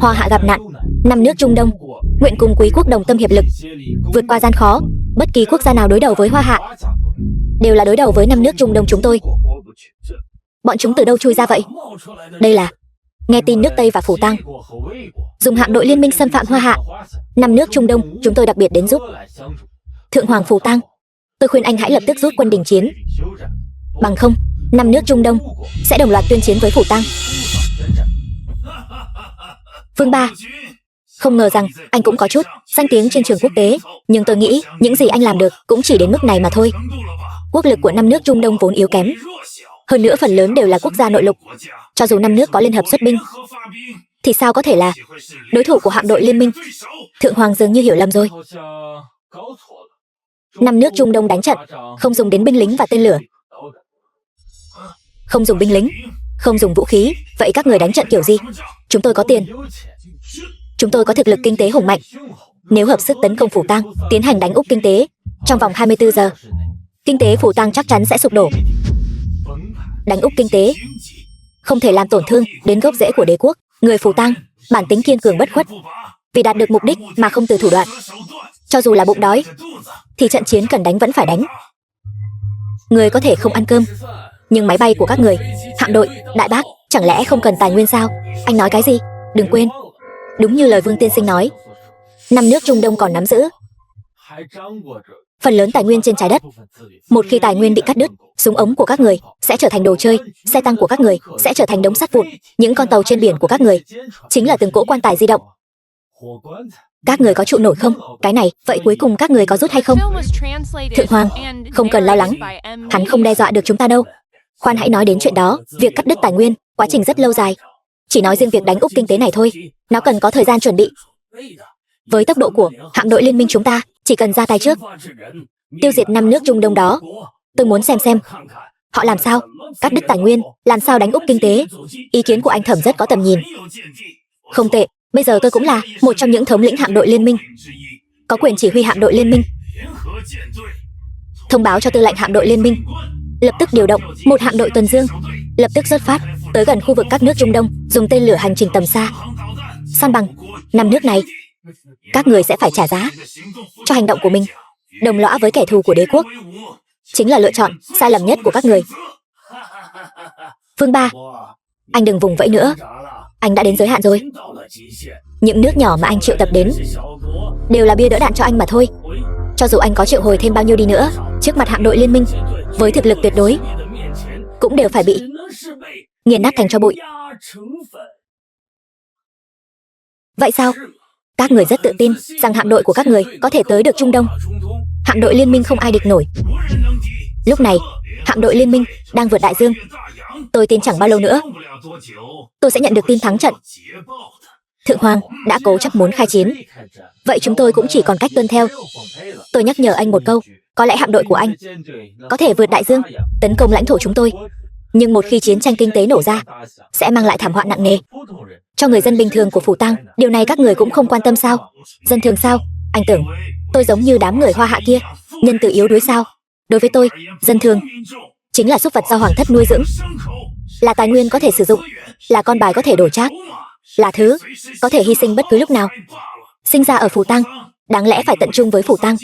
Hoa Hạ gặp nạn, 5 nước Trung Đông nguyện cùng quý quốc đồng tâm hiệp lực vượt qua gian khó. Bất kỳ quốc gia nào đối đầu với Hoa Hạ đều là đối đầu với 5 nước Trung Đông chúng tôi. Bọn chúng từ đâu chui ra vậy? Đây là nghe tin nước Tây và Phù Tang dùng hạm đội liên minh xâm phạm Hoa Hạ. 5 nước Trung Đông chúng tôi đặc biệt đến giúp. Thượng Hoàng Phù Tang, tôi khuyên anh hãy lập tức rút quân đình chiến. Bằng không, 5 nước Trung Đông sẽ đồng loạt tuyên chiến với Phù Tang. Vương Ba, không ngờ rằng anh cũng có chút danh tiếng trên trường quốc tế, nhưng tôi nghĩ những gì anh làm được cũng chỉ đến mức này mà thôi. Quốc lực của 5 nước Trung Đông vốn yếu kém, hơn nữa phần lớn đều là quốc gia nội lục. Cho dù 5 nước có liên hợp xuất binh thì sao có thể là đối thủ của hạm đội liên minh? Thượng Hoàng dường như hiểu lầm rồi. 5 nước Trung Đông đánh trận không dùng đến binh lính và tên lửa, không dùng binh lính, không dùng vũ khí. Vậy các người đánh trận kiểu gì? Chúng tôi có tiền, chúng tôi có thực lực kinh tế hùng mạnh. Nếu hợp sức tấn công Phù Tang, tiến hành đánh úp kinh tế trong vòng 24 giờ, Kinh tế Phủ Tăng chắc chắn sẽ sụp đổ. Đánh úp kinh tế không thể làm tổn thương đến gốc rễ của đế quốc. Người Phủ Tăng bản tính kiên cường bất khuất, vì đạt được mục đích mà không từ thủ đoạn. Cho dù là bụng đói thì trận chiến cần đánh vẫn phải đánh. Người có thể không ăn cơm, nhưng máy bay của các người, hạm đội, đại bác, chẳng lẽ không cần tài nguyên sao? Anh nói cái gì? Đừng quên, đúng như lời Vương tiên sinh nói, 5 nước Trung Đông còn nắm giữ phần lớn tài nguyên trên trái đất. Một khi tài nguyên bị cắt đứt, súng ống của các người sẽ trở thành đồ chơi, xe tăng của các người sẽ trở thành đống sắt vụn, những con tàu trên biển của các người chính là từng cỗ quan tài di động. Các người có trụ nổi không? Cái này, vậy cuối cùng các người có rút hay không? Thượng Hoàng, không cần lo lắng, hắn không đe dọa được chúng ta đâu. Khoan hãy nói đến chuyện đó, việc cắt đứt tài nguyên, quá trình rất lâu dài. Chỉ nói riêng việc đánh úp kinh tế này thôi, nó cần có thời gian chuẩn bị. Với tốc độ của hạm đội liên minh chúng ta, chỉ cần ra tay trước, tiêu diệt 5 nước Trung Đông đó. Tôi muốn xem họ làm sao cắt đứt tài nguyên, làm sao đánh úp kinh tế. Ý kiến của anh Thẩm rất có tầm nhìn. Không tệ, bây giờ tôi cũng là một trong những thống lĩnh hạm đội liên minh, có quyền chỉ huy hạm đội liên minh. Thông báo cho tư lệnh hạm đội liên minh lập tức điều động một hạm đội tuần dương, lập tức xuất phát tới gần khu vực các nước Trung Đông, dùng tên lửa hành trình tầm xa san bằng 5 nước này. Các người sẽ phải trả giá cho hành động của mình. Đồng lõa với kẻ thù của đế quốc chính là lựa chọn sai lầm nhất của các người. Vương Ba, anh đừng vùng vẫy nữa, anh đã đến giới hạn rồi. Những nước nhỏ mà anh triệu tập đến đều là bia đỡ đạn cho anh mà thôi. Cho dù anh có triệu hồi thêm bao nhiêu đi nữa, trước mặt hạm đội liên minh với thực lực tuyệt đối cũng đều phải bị nghiền nát thành tro bụi. Vậy sao? Các người rất tự tin rằng hạm đội của các người có thể tới được Trung Đông. Hạm đội liên minh không ai địch nổi. Lúc này, hạm đội liên minh đang vượt đại dương. Tôi tin chẳng bao lâu nữa tôi sẽ nhận được tin thắng trận. Thượng Hoàng đã cố chấp muốn khai chiến, vậy chúng tôi cũng chỉ còn cách tuân theo. Tôi nhắc nhở anh một câu, có lẽ hạm đội của anh có thể vượt đại dương, tấn công lãnh thổ chúng tôi, nhưng một khi chiến tranh kinh tế nổ ra, sẽ mang lại thảm họa nặng nề cho người dân bình thường của Phủ Tăng. Điều này các người cũng không quan tâm sao? Dân thường sao? Anh tưởng tôi giống như đám người Hoa Hạ kia, nhân từ yếu đuối sao? Đối với tôi, dân thường chính là súc vật do hoàng thất nuôi dưỡng, là tài nguyên có thể sử dụng, là con bài có thể đổi trác, là thứ có thể hy sinh bất cứ lúc nào. Sinh ra ở Phủ Tăng, đáng lẽ phải tận trung với Phủ Tăng,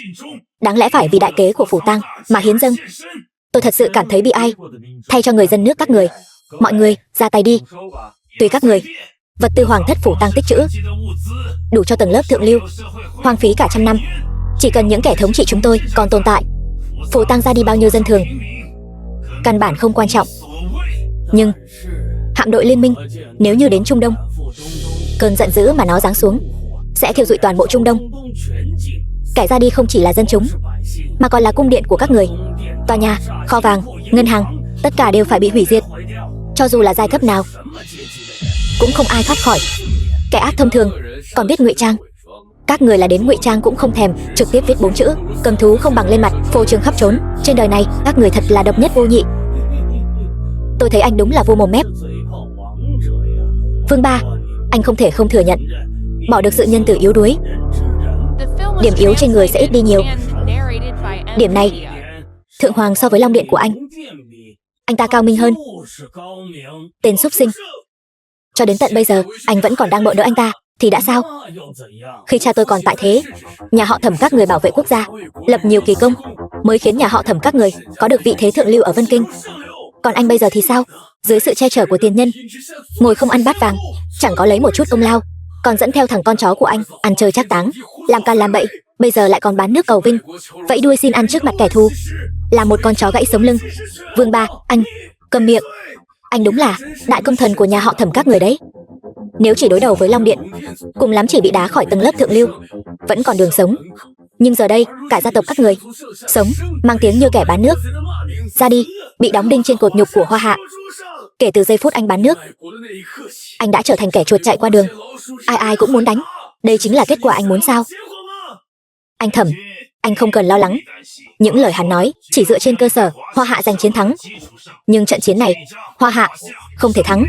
đáng lẽ phải vì đại kế của Phủ Tăng mà hiến dâng. Tôi thật sự cảm thấy bi ai thay cho người dân nước các người. Mọi người ra tay đi. Tùy các người, vật tư hoàng thất Phủ Tăng tích trữ đủ cho tầng lớp thượng lưu hoang phí cả trăm năm. Chỉ cần những kẻ thống trị chúng tôi còn tồn tại, Phủ Tăng ra đi bao nhiêu dân thường căn bản không quan trọng. Nhưng hạm đội liên minh nếu như đến Trung Đông, cơn giận dữ mà nó giáng xuống sẽ thiêu rụi toàn bộ Trung Đông. Kẻ ra đi không chỉ là dân chúng, mà còn là cung điện của các người, tòa nhà, kho vàng, ngân hàng, tất cả đều phải bị hủy diệt. Cho dù là giai cấp nào, cũng không ai thoát khỏi. Kẻ ác thông thường còn biết ngụy trang. Các người là đến ngụy trang cũng không thèm, trực tiếp viết 4 chữ cầm thú không bằng lên mặt, phô trương khắp trốn. Trên đời này, các người thật là độc nhất vô nhị. Tôi thấy anh đúng là vô mồm mép. Vương Ba, anh không thể không thừa nhận, bỏ được sự nhân từ yếu đuối, điểm yếu trên người sẽ ít đi nhiều. Điểm này, Thượng Hoàng so với Long Điện của anh ta cao minh hơn. Tên súc sinh. Cho đến tận bây giờ, anh vẫn còn đang bợ đỡ anh ta, thì đã sao? Khi cha tôi còn tại thế, nhà họ Thẩm các người bảo vệ quốc gia, lập nhiều kỳ công, mới khiến nhà họ Thẩm các người có được vị thế thượng lưu ở Vân Kinh. Còn anh bây giờ thì sao? Dưới sự che chở của tiền nhân, ngồi không ăn bát vàng, chẳng có lấy một chút công lao, còn dẫn theo thằng con chó của anh ăn chơi trác táng, làm càn làm bậy, bây giờ lại còn bán nước cầu vinh, vẫy đuôi xin ăn trước mặt kẻ thù, là một con chó gãy sống lưng. Vương Ba, anh câm miệng. Anh đúng là đại công thần của nhà họ Thẩm các người đấy. Nếu chỉ đối đầu với Long Điện, cùng lắm chỉ bị đá khỏi tầng lớp thượng lưu, vẫn còn đường sống. Nhưng giờ đây, cả gia tộc các người sống mang tiếng như kẻ bán nước, ra đi bị đóng đinh trên cột nhục của Hoa Hạ. Kể từ giây phút anh bán nước, anh đã trở thành kẻ chuột chạy qua đường, ai ai cũng muốn đánh. Đây chính là kết quả anh muốn sao? Anh Thẩm, anh không cần lo lắng. Những lời hắn nói chỉ dựa trên cơ sở Hoa Hạ giành chiến thắng. Nhưng trận chiến này, Hoa Hạ không thể thắng.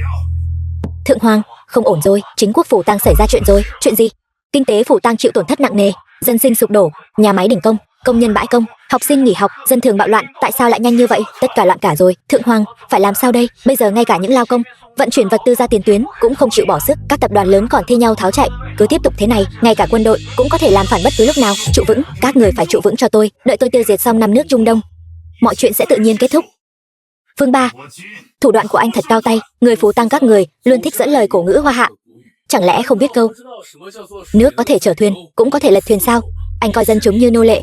Thượng Hoàng, không ổn rồi, chính quốc Phủ Tăng xảy ra chuyện rồi. Chuyện gì? Kinh tế Phủ Tăng chịu tổn thất nặng nề, dân sinh sụp đổ, nhà máy đình công công nhân bãi công, học sinh nghỉ học, dân thường bạo loạn, tại sao lại nhanh như vậy? Tất cả loạn cả rồi. Thượng Hoàng, phải làm sao đây? Bây giờ ngay cả những lao công vận chuyển vật tư ra tiền tuyến cũng không chịu bỏ sức, các tập đoàn lớn còn thi nhau tháo chạy. Cứ tiếp tục thế này, ngay cả quân đội cũng có thể làm phản bất cứ lúc nào. Trụ vững, các người phải trụ vững cho tôi, đợi tôi tiêu diệt xong 5 nước Trung Đông, mọi chuyện sẽ tự nhiên kết thúc. Vương Ba, thủ đoạn của anh thật cao tay, người Phù Tăng các người luôn thích dẫn lời cổ ngữ Hoa Hạ. Chẳng lẽ không biết câu nước có thể chở thuyền, cũng có thể lật thuyền sao? Anh coi dân chúng như nô lệ,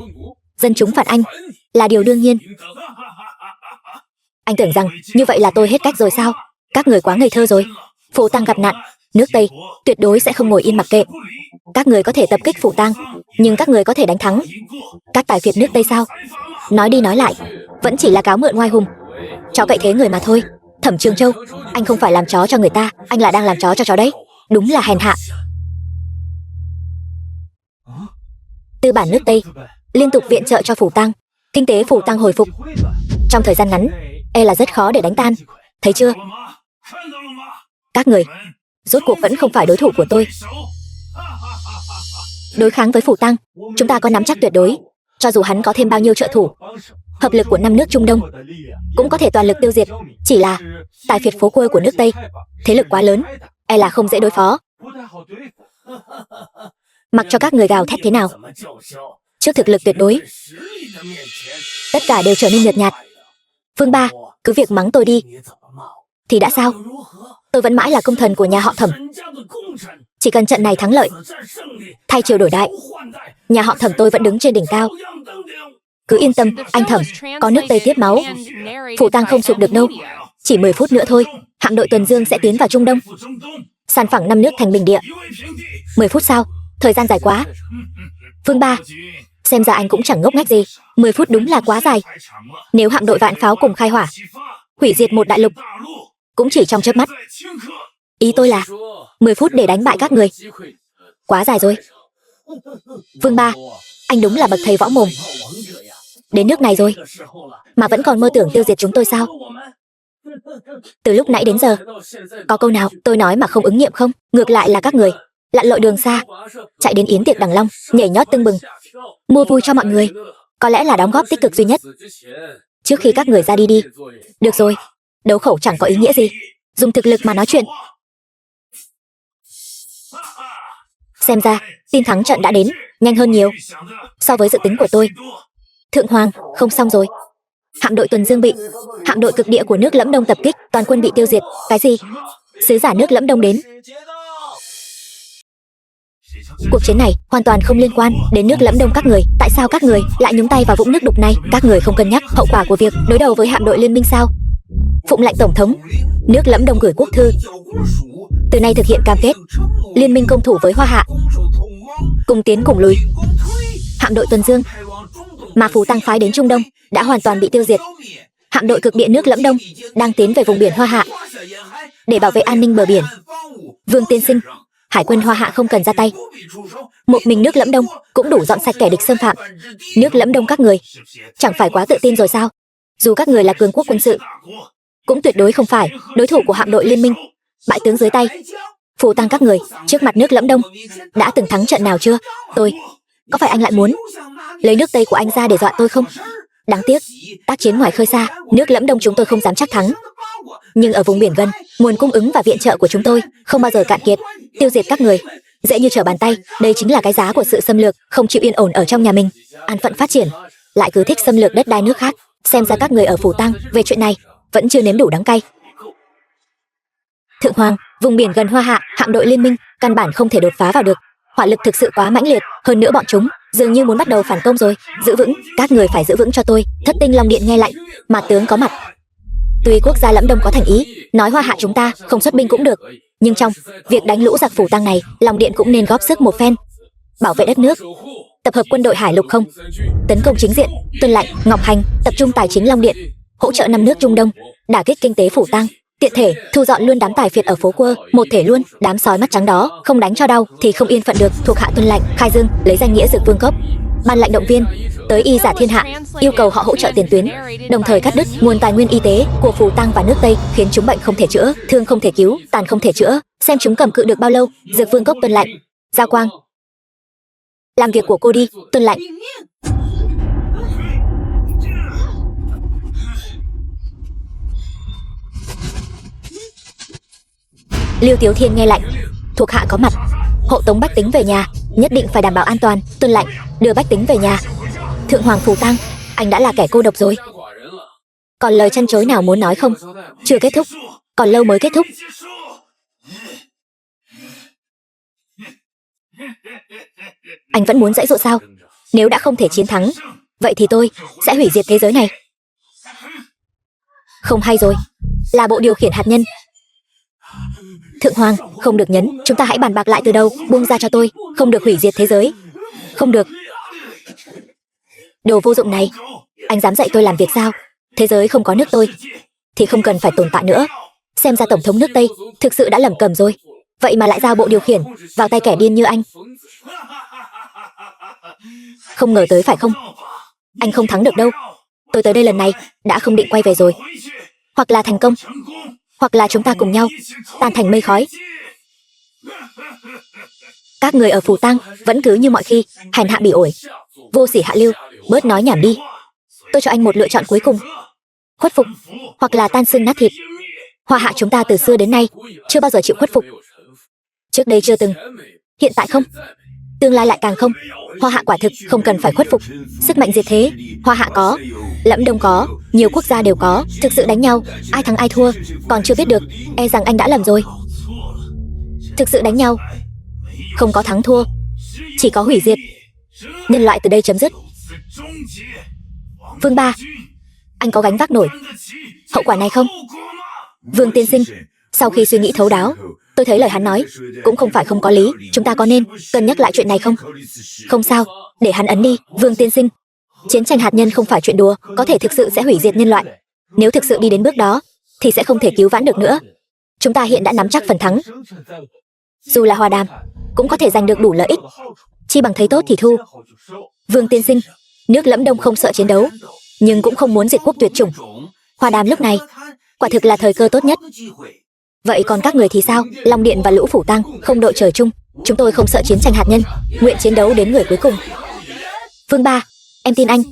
dân chúng phạt anh là điều đương nhiên. Anh tưởng rằng như vậy là tôi hết cách rồi sao? Các người quá ngây thơ rồi. Phù Tăng gặp nạn, nước Tây tuyệt đối sẽ không ngồi yên mặc kệ. Các người có thể tập kích Phù Tăng, nhưng các người có thể đánh thắng các tài phiệt nước Tây sao? Nói đi nói lại, vẫn chỉ là cáo mượn oai hùng, chó cậy thế người mà thôi. Thẩm Trường Châu, anh không phải làm chó cho người ta, anh là đang làm chó cho chó đấy. Đúng là hèn hạ. Tư bản nước Tây liên tục viện trợ cho Phù Tăng, kinh tế Phù Tăng hồi phục trong thời gian ngắn e là rất khó để đánh tan. Thấy chưa? Các người rốt cuộc vẫn không phải đối thủ của tôi. Đối kháng với Phù Tăng, chúng ta có nắm chắc tuyệt đối. Cho dù hắn có thêm bao nhiêu trợ thủ, hợp lực của 5 nước Trung Đông cũng có thể toàn lực tiêu diệt. Chỉ là tài phiệt phố quê của nước Tây thế lực quá lớn, e là không dễ đối phó. Mặc cho các người gào thét thế nào, trước thực lực tuyệt đối, tất cả đều trở nên nhợt nhạt. Vương Ba, cứ việc mắng tôi đi thì đã sao? Tôi vẫn mãi là công thần của nhà họ Thẩm. Chỉ cần trận này thắng lợi, thay triều đổi đại, nhà họ Thẩm tôi vẫn đứng trên đỉnh cao. Cứ yên tâm, anh Thẩm, có nước Tây tiếp máu, Phù Tăng không sụp được đâu. Chỉ 10 phút nữa thôi, hạm đội tuần dương sẽ tiến vào Trung Đông, san phẳng 5 nước thành bình địa. 10 phút sao? Thời gian dài quá. Vương Ba, xem ra anh cũng chẳng ngốc nghếch gì. 10 phút đúng là quá dài. Nếu hạm đội vạn pháo cùng khai hỏa, hủy diệt một đại lục, cũng chỉ trong chớp mắt. Ý tôi là 10 phút để đánh bại các người, quá dài rồi. Vương Ba, anh đúng là bậc thầy võ mồm. Đến nước này rồi mà vẫn còn mơ tưởng tiêu diệt chúng tôi sao? Từ lúc nãy đến giờ, có câu nào tôi nói mà không ứng nghiệm không? Ngược lại là các người lặn lội đường xa, chạy đến yến tiệc Đằng Long, nhảy nhót tưng bừng, mua vui cho mọi người. Có lẽ là đóng góp tích cực duy nhất trước khi các người ra đi đi. Được rồi, đấu khẩu chẳng có ý nghĩa gì, dùng thực lực mà nói chuyện. Xem ra tin thắng trận đã đến, nhanh hơn nhiều so với dự tính của tôi. Thượng Hoàng, không xong rồi. Hạm đội tuần dương bị hạm đội cực địa của nước Lẫm Đông tập kích, toàn quân bị tiêu diệt. Cái gì? Sứ giả nước Lẫm Đông đến? Cuộc chiến này hoàn toàn không liên quan đến nước Lẫm Đông các người. Tại sao các người lại nhúng tay vào vũng nước đục này? Các người không cân nhắc hậu quả của việc đối đầu với hạm đội liên minh sao? Phụng lệnh tổng thống, nước Lẫm Đông gửi quốc thư, từ nay thực hiện cam kết liên minh công thủ với Hoa Hạ, cùng tiến cùng lùi. Hạm đội tuần dương mà Phù Tăng phái đến Trung Đông đã hoàn toàn bị tiêu diệt. Hạm đội cực địa nước Lẫm Đông đang tiến về vùng biển Hoa Hạ để bảo vệ an ninh bờ biển. Vương tiên sinh, hải quân Hoa Hạ không cần ra tay, một mình nước Lẫm Đông cũng đủ dọn sạch kẻ địch xâm phạm. Nước Lẫm Đông các người chẳng phải quá tự tin rồi sao? Dù các người là cường quốc quân sự, cũng tuyệt đối không phải đối thủ của hạm đội liên minh. Bại tướng dưới tay Phù Tăng các người trước mặt nước Lẫm Đông đã từng thắng trận nào chưa? Tôi, có phải anh lại muốn lấy nước Tây của anh ra để dọa tôi không? Đáng tiếc, tác chiến ngoài khơi xa, nước Lẫm Đông chúng tôi không dám chắc thắng. Nhưng ở vùng biển gần, nguồn cung ứng và viện trợ của chúng tôi không bao giờ cạn kiệt. Tiêu diệt các người dễ như trở bàn tay. Đây chính là cái giá của sự xâm lược, không chịu yên ổn ở trong nhà mình, an phận phát triển, lại cứ thích xâm lược đất đai nước khác. Xem ra các người ở Phù Tăng về chuyện này vẫn chưa nếm đủ đắng cay. Thượng Hoàng, vùng biển gần Hoa Hạ, hạm đội liên minh căn bản không thể đột phá vào được. Hỏa lực thực sự quá mãnh liệt, hơn nữa bọn chúng dường như muốn bắt đầu phản công rồi. Giữ vững, các người phải giữ vững cho tôi. Thất tinh Long Điện nghe lạnh, mà tướng có mặt. Tuy quốc gia Lẫm Đông có thành ý nói Hoa Hạ chúng ta không xuất binh cũng được, nhưng trong việc đánh lũ giặc Phù Tăng này, Long Điện cũng nên góp sức một phen, bảo vệ đất nước. Tập hợp quân đội hải lục không, tấn công chính diện. Tuân lệnh Ngọc Hành tập trung tài chính Long Điện, hỗ trợ 5 nước Trung Đông, đả kích kinh tế Phù Tăng, tiện thể thu dọn luôn đám tài phiệt ở phố quơ. Một thể luôn, đám sói mắt trắng đó không đánh cho đau thì không yên phận được. Thuộc hạ tuân lệnh. Khai Dương lấy danh nghĩa Dược Vương Cốc ban lệnh động viên tới y giả thiên hạ, yêu cầu họ hỗ trợ tiền tuyến, đồng thời cắt đứt nguồn tài nguyên y tế của Phù Tăng và nước Tây, khiến chúng bệnh không thể chữa, thương không thể cứu, tàn không thể chữa, xem chúng cầm cự được bao lâu. Dược Vương Cốc tuân lệnh. Giao Quang, làm việc của cô đi. Tuân lệnh. Lưu Tiếu Thiên nghe lạnh. Thuộc hạ có mặt. Hộ tống bách tính về nhà, nhất định phải đảm bảo an toàn. Tuân lệnh, đưa bách tính về nhà. Thượng Hoàng Phù Tăng, anh đã là kẻ cô độc rồi. Còn lời chăn chối nào muốn nói không? Chưa kết thúc, còn lâu mới kết thúc. Anh vẫn muốn dãy dụa sao? Nếu đã không thể chiến thắng, vậy thì tôi sẽ hủy diệt thế giới này. Không hay rồi, là bộ điều khiển hạt nhân. Thượng Hoàng, không được nhấn, chúng ta hãy bàn bạc lại từ đầu. Buông ra cho tôi, không được hủy diệt thế giới. Không được. Đồ vô dụng này, anh dám dạy tôi làm việc sao? Thế giới không có nước tôi thì không cần phải tồn tại nữa. Xem ra tổng thống nước Tây thực sự đã lầm cầm rồi. Vậy mà lại giao bộ điều khiển vào tay kẻ điên như anh. Không ngờ tới phải không? Anh không thắng được đâu. Tôi tới đây lần này đã không định quay về rồi. Hoặc là thành công, hoặc là chúng ta cùng nhau tan thành mây khói. Các người ở Phù Tăng vẫn cứ như mọi khi, hèn hạ bỉ ổi, vô sỉ hạ lưu. Bớt nói nhảm đi. Tôi cho anh một lựa chọn cuối cùng: khuất phục, hoặc là tan xương nát thịt. Hoa Hạ chúng ta từ xưa đến nay chưa bao giờ chịu khuất phục. Trước đây chưa từng, hiện tại không, tương lai lại càng không. Hoa Hạ quả thực không cần phải khuất phục. Sức mạnh diệt thế, Hoa Hạ có, Lẫm Đông có, nhiều quốc gia đều có. Thực sự đánh nhau, ai thắng ai thua còn chưa biết được. E rằng anh đã lầm rồi. Thực sự đánh nhau, không có thắng thua, chỉ có hủy diệt. Nhân loại từ đây chấm dứt. Vương Ba, anh có gánh vác nổi hậu quả này không? Vương tiên sinh, sau khi suy nghĩ thấu đáo, tôi thấy lời hắn nói cũng không phải không có lý. Chúng ta có nên cân nhắc lại chuyện này không? Không sao, để hắn ấn đi. Vương tiên sinh, chiến tranh hạt nhân không phải chuyện đùa, có thể thực sự sẽ hủy diệt nhân loại. Nếu thực sự đi đến bước đó thì sẽ không thể cứu vãn được nữa. Chúng ta hiện đã nắm chắc phần thắng. Dù là hòa đàm cũng có thể giành được đủ lợi ích, chi bằng thấy tốt thì thu. Vương tiên sinh, nước Lẫm Đông không sợ chiến đấu, nhưng cũng không muốn diệt quốc tuyệt chủng. Hòa đàm lúc này quả thực là thời cơ tốt nhất. Vậy còn các người thì sao? Long Điện và Lũ Phủ Tăng không đội trời chung. Chúng tôi không sợ chiến tranh hạt nhân, nguyện chiến đấu đến người cuối cùng. Vương Ba, em tin anh.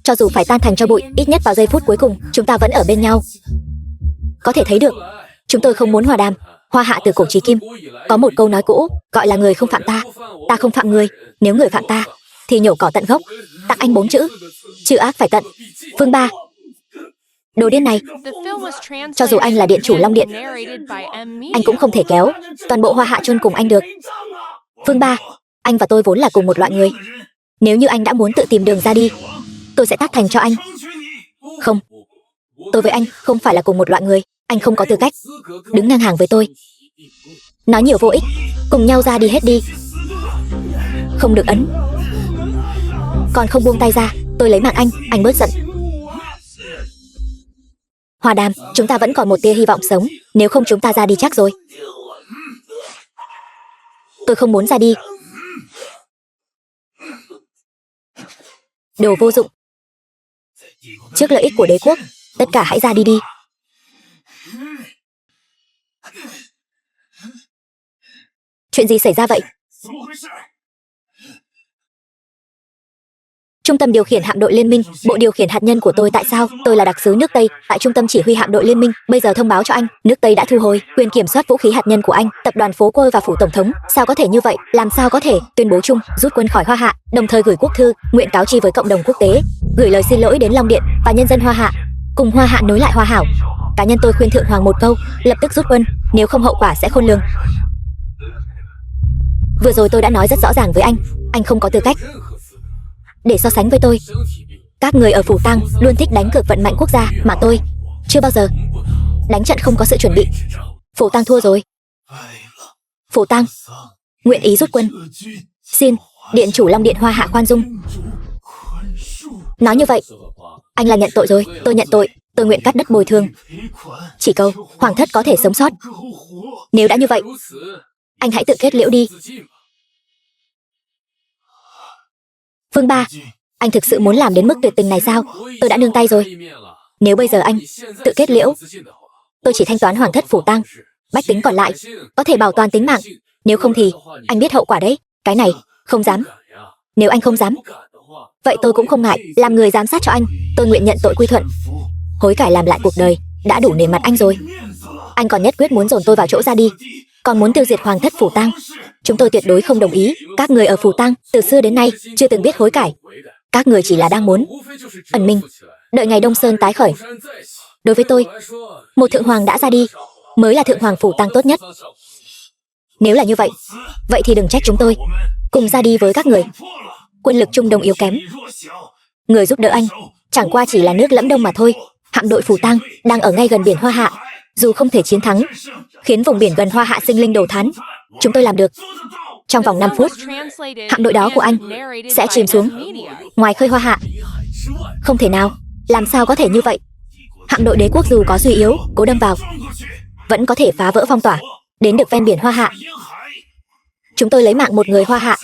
Cho dù phải tan thành cho bụi, ít nhất vào giây phút cuối cùng chúng ta vẫn ở bên nhau. Có thể thấy được, chúng tôi không muốn hòa đàm. Hoa Hạ từ cổ chí kim có một câu nói cũ, gọi là người không phạm ta, ta không phạm người. Nếu người phạm ta thì nhổ cỏ tận gốc. Tặng anh 4 chữ: trừ ác phải tận. Vương Ba, đồ điên này, cho dù anh là điện chủ Long Điện, anh cũng không thể kéo toàn bộ Hoa Hạ chôn cùng anh được. Vương Ba, anh và tôi vốn là cùng một loại người. Nếu như anh đã muốn tự tìm đường ra đi, tôi sẽ tác thành cho anh. Không, tôi với anh không phải là cùng một loại người. Anh không có tư cách đứng ngang hàng với tôi. Nói nhiều vô ích, cùng nhau ra đi hết đi. Không được ấn. Còn không buông tay ra, tôi lấy mạng anh bớt giận. Hòa đàm, chúng ta vẫn còn một tia hy vọng sống. Nếu không chúng ta ra đi chắc rồi. Tôi không muốn ra đi. Đồ vô dụng. Trước lợi ích của đế quốc, tất cả hãy ra đi đi. Chuyện gì xảy ra vậy? Trung tâm điều khiển hạm đội liên minh, bộ điều khiển hạt nhân của tôi. Tại sao? Tôi là đặc sứ nước Tây tại trung tâm chỉ huy hạm đội liên minh. Bây giờ thông báo cho anh, nước Tây đã thu hồi quyền kiểm soát vũ khí hạt nhân của anh. Tập đoàn Phố Quơ và phủ tổng thống. Sao có thể như vậy? Làm sao có thể? Tuyên bố chung, rút quân khỏi Hoa Hạ, đồng thời gửi quốc thư, nguyện cáo tri với cộng đồng quốc tế, gửi lời xin lỗi đến Long Điện và nhân dân Hoa Hạ, cùng Hoa Hạ nối lại hòa hảo. Cá nhân tôi khuyên Thượng Hoàng một câu, lập tức rút quân, nếu không hậu quả sẽ khôn lường. Vừa rồi tôi đã nói rất rõ ràng với anh không có tư cách để so sánh với tôi. Các người ở Phủ Tăng luôn thích đánh cược vận mạnh quốc gia, mà tôi chưa bao giờ đánh trận không có sự chuẩn bị. Phủ Tăng thua rồi. Phủ Tăng nguyện ý rút quân. Xin điện chủ Long Điện Hoa Hạ khoan dung. Nói như vậy, anh là nhận tội rồi. Tôi nhận tội, tôi nguyện cắt đất bồi thường. Chỉ cầu hoàng thất có thể sống sót. Nếu đã như vậy, anh hãy tự kết liễu đi. Vương Ba, anh thực sự muốn làm đến mức tuyệt tình này sao? Tôi đã nương tay rồi. Nếu bây giờ anh tự kết liễu, tôi chỉ thanh toán hoàng thất Phủ Tăng, bách tính còn lại có thể bảo toàn tính mạng. Nếu không thì anh biết hậu quả đấy. Cái này không dám. Nếu anh không dám, vậy tôi cũng không ngại làm người giám sát cho anh. Tôi nguyện nhận tội quy thuận, hối cải làm lại cuộc đời. Đã đủ nể mặt anh rồi. Anh còn nhất quyết muốn dồn tôi vào chỗ ra đi. còn muốn tiêu diệt hoàng thất Phủ Tang. Chúng tôi tuyệt đối không đồng ý. Các người ở Phủ Tang từ xưa đến nay chưa từng biết hối cải. Các người chỉ là đang muốn ẩn mình, đợi ngày Đông Sơn tái khởi. Đối với tôi, một thượng hoàng đã ra đi mới là thượng hoàng Phủ Tang tốt nhất. Nếu là như vậy, vậy thì đừng trách chúng tôi cùng ra đi với các người. Quân lực Trung Đông yếu kém, người giúp đỡ anh chẳng qua chỉ là nước lẫm đông mà thôi. Hạm đội Phủ Tang đang ở ngay gần biển Hoa Hạ, dù không thể chiến thắng, khiến vùng biển gần Hoa Hạ sinh linh đồ thán, chúng tôi làm được. Trong vòng 5 phút, hạm đội đó của anh sẽ chìm xuống ngoài khơi Hoa Hạ. Không thể nào, làm sao có thể như vậy? Hạm đội đế quốc dù có suy yếu, cố đâm vào, vẫn có thể phá vỡ phong tỏa, đến được ven biển Hoa Hạ. Chúng tôi lấy mạng một người Hoa Hạ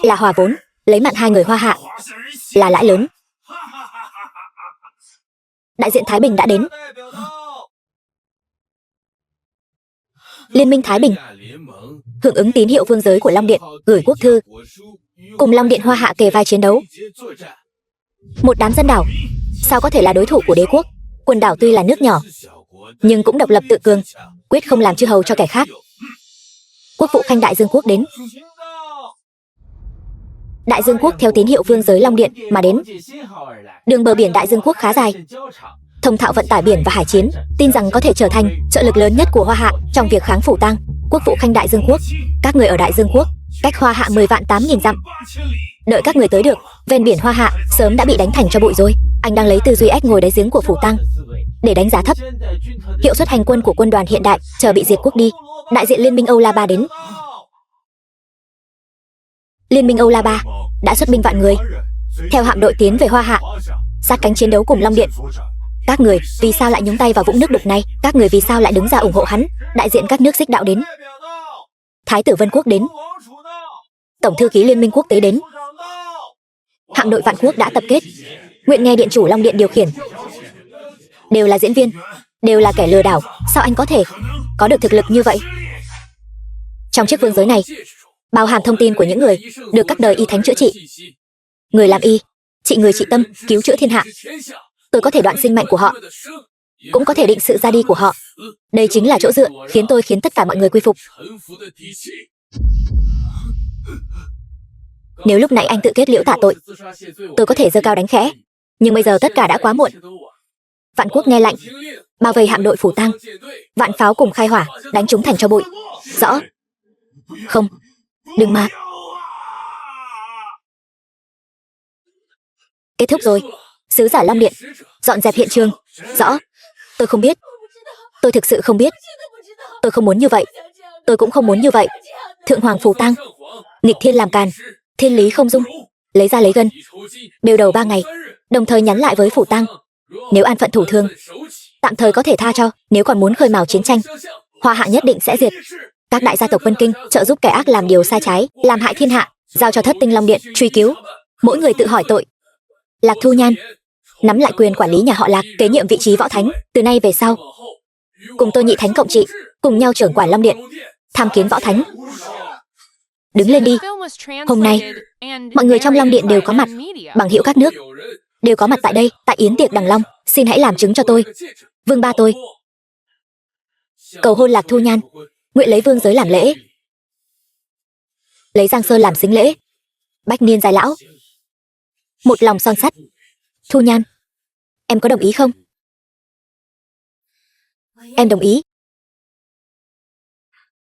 là hòa vốn, lấy mạng 2 người Hoa Hạ là lãi lớn. Đại diện Thái Bình đã đến. Liên minh Thái Bình hưởng ứng tín hiệu vương giới của Long Điện gửi quốc thư, cùng Long Điện Hoa Hạ kề vai chiến đấu. Một đám dân đảo sao có thể là đối thủ của đế quốc? Quần đảo tuy là nước nhỏ, nhưng cũng độc lập tự cường, quyết không làm chư hầu cho kẻ khác. Quốc vụ khanh Đại Dương Quốc đến. Đại Dương Quốc theo tín hiệu vương giới Long Điện mà đến. Đường bờ biển Đại Dương Quốc khá dài, thông thạo vận tải biển và hải chiến, tin rằng có thể trở thành trợ lực lớn nhất của Hoa Hạ trong việc kháng Phủ Tang. Quốc vụ khanh Đại Dương Quốc, các người ở Đại Dương Quốc cách Hoa Hạ 10.800.000 dặm. Đợi các người tới được, ven biển Hoa Hạ sớm đã bị đánh thành cho bụi rồi. Anh đang lấy tư duy ếch ngồi đáy giếng của Phủ Tang để đánh giá thấp hiệu suất hành quân của quân đoàn hiện đại, chờ bị diệt quốc đi. Đại diện Liên minh Âu La Ba đến. Liên minh Âu La Ba đã xuất binh vạn người, theo hạm đội tiến về Hoa Hạ, sát cánh chiến đấu cùng Long Điện. Các người vì sao lại nhúng tay vào vũng nước đục này? Các người vì sao lại đứng ra ủng hộ hắn? Đại diện các nước Xích Đạo đến. Thái tử Vân Quốc đến. Tổng thư ký Liên minh quốc tế đến. Hạm đội Vạn Quốc đã tập kết, nguyện nghe điện chủ Long Điện điều khiển. Đều là diễn viên, đều là kẻ lừa đảo. Sao anh có thể có được thực lực như vậy? Trong chiếc vương giới này bao hàm thông tin của những người được các đời y thánh chữa trị. Người làm y, trị người trị tâm, cứu chữa thiên hạ. Tôi có thể đoạn sinh mệnh của họ, cũng có thể định sự ra đi của họ. Đây chính là chỗ dựa khiến tôi khiến tất cả mọi người quy phục. Nếu lúc nãy anh tự kết liễu tạ tội, tôi có thể giơ cao đánh khẽ, nhưng bây giờ tất cả đã quá muộn. Vạn Quốc nghe lệnh, bao vây hạm đội Phủ Tang, vạn pháo cùng khai hỏa, đánh chúng thành cho bụi. Rõ. Không, đừng mà. Kết thúc rồi. Sứ giả Long Điện dọn dẹp hiện trường. Rõ. Tôi không biết. Tôi thực sự không biết. Tôi không muốn như vậy. Tôi cũng không muốn như vậy. Thượng hoàng Phủ Tang nghịch thiên làm càn, thiên lý không dung, lấy ra lấy gân, bêu đầu 3 ngày, đồng thời nhắn lại với Phủ Tang, nếu an phận thủ thường, tạm thời có thể tha cho. Nếu còn muốn khơi mào chiến tranh, Hoa Hạ nhất định sẽ diệt. Các đại gia tộc Vân Kinh trợ giúp kẻ ác làm điều sai trái, làm hại thiên hạ, giao cho Thất Tinh Long Điện truy cứu. Mỗi người tự hỏi tội. Lạc Thu Nhan nắm lại quyền quản lý nhà họ Lạc, kế nhiệm vị trí võ thánh. Từ nay về sau, cùng tôi Nhị Thánh cộng trị, cùng nhau trưởng quản Long Điện, tham kiến võ thánh. Đứng lên đi. Hôm nay mọi người trong Long Điện đều có mặt, bằng hữu các nước đều có mặt tại đây, tại yến tiệc Đằng Long. Xin hãy làm chứng cho tôi. Vương ba tôi cầu hôn Lạc Thu Nhan, nguyện lấy vương giới làm lễ, lấy Giang Sơn làm sính lễ. Bách niên dài lão, một lòng son sắt. Thu Nhan, em có đồng ý không? Em đồng ý.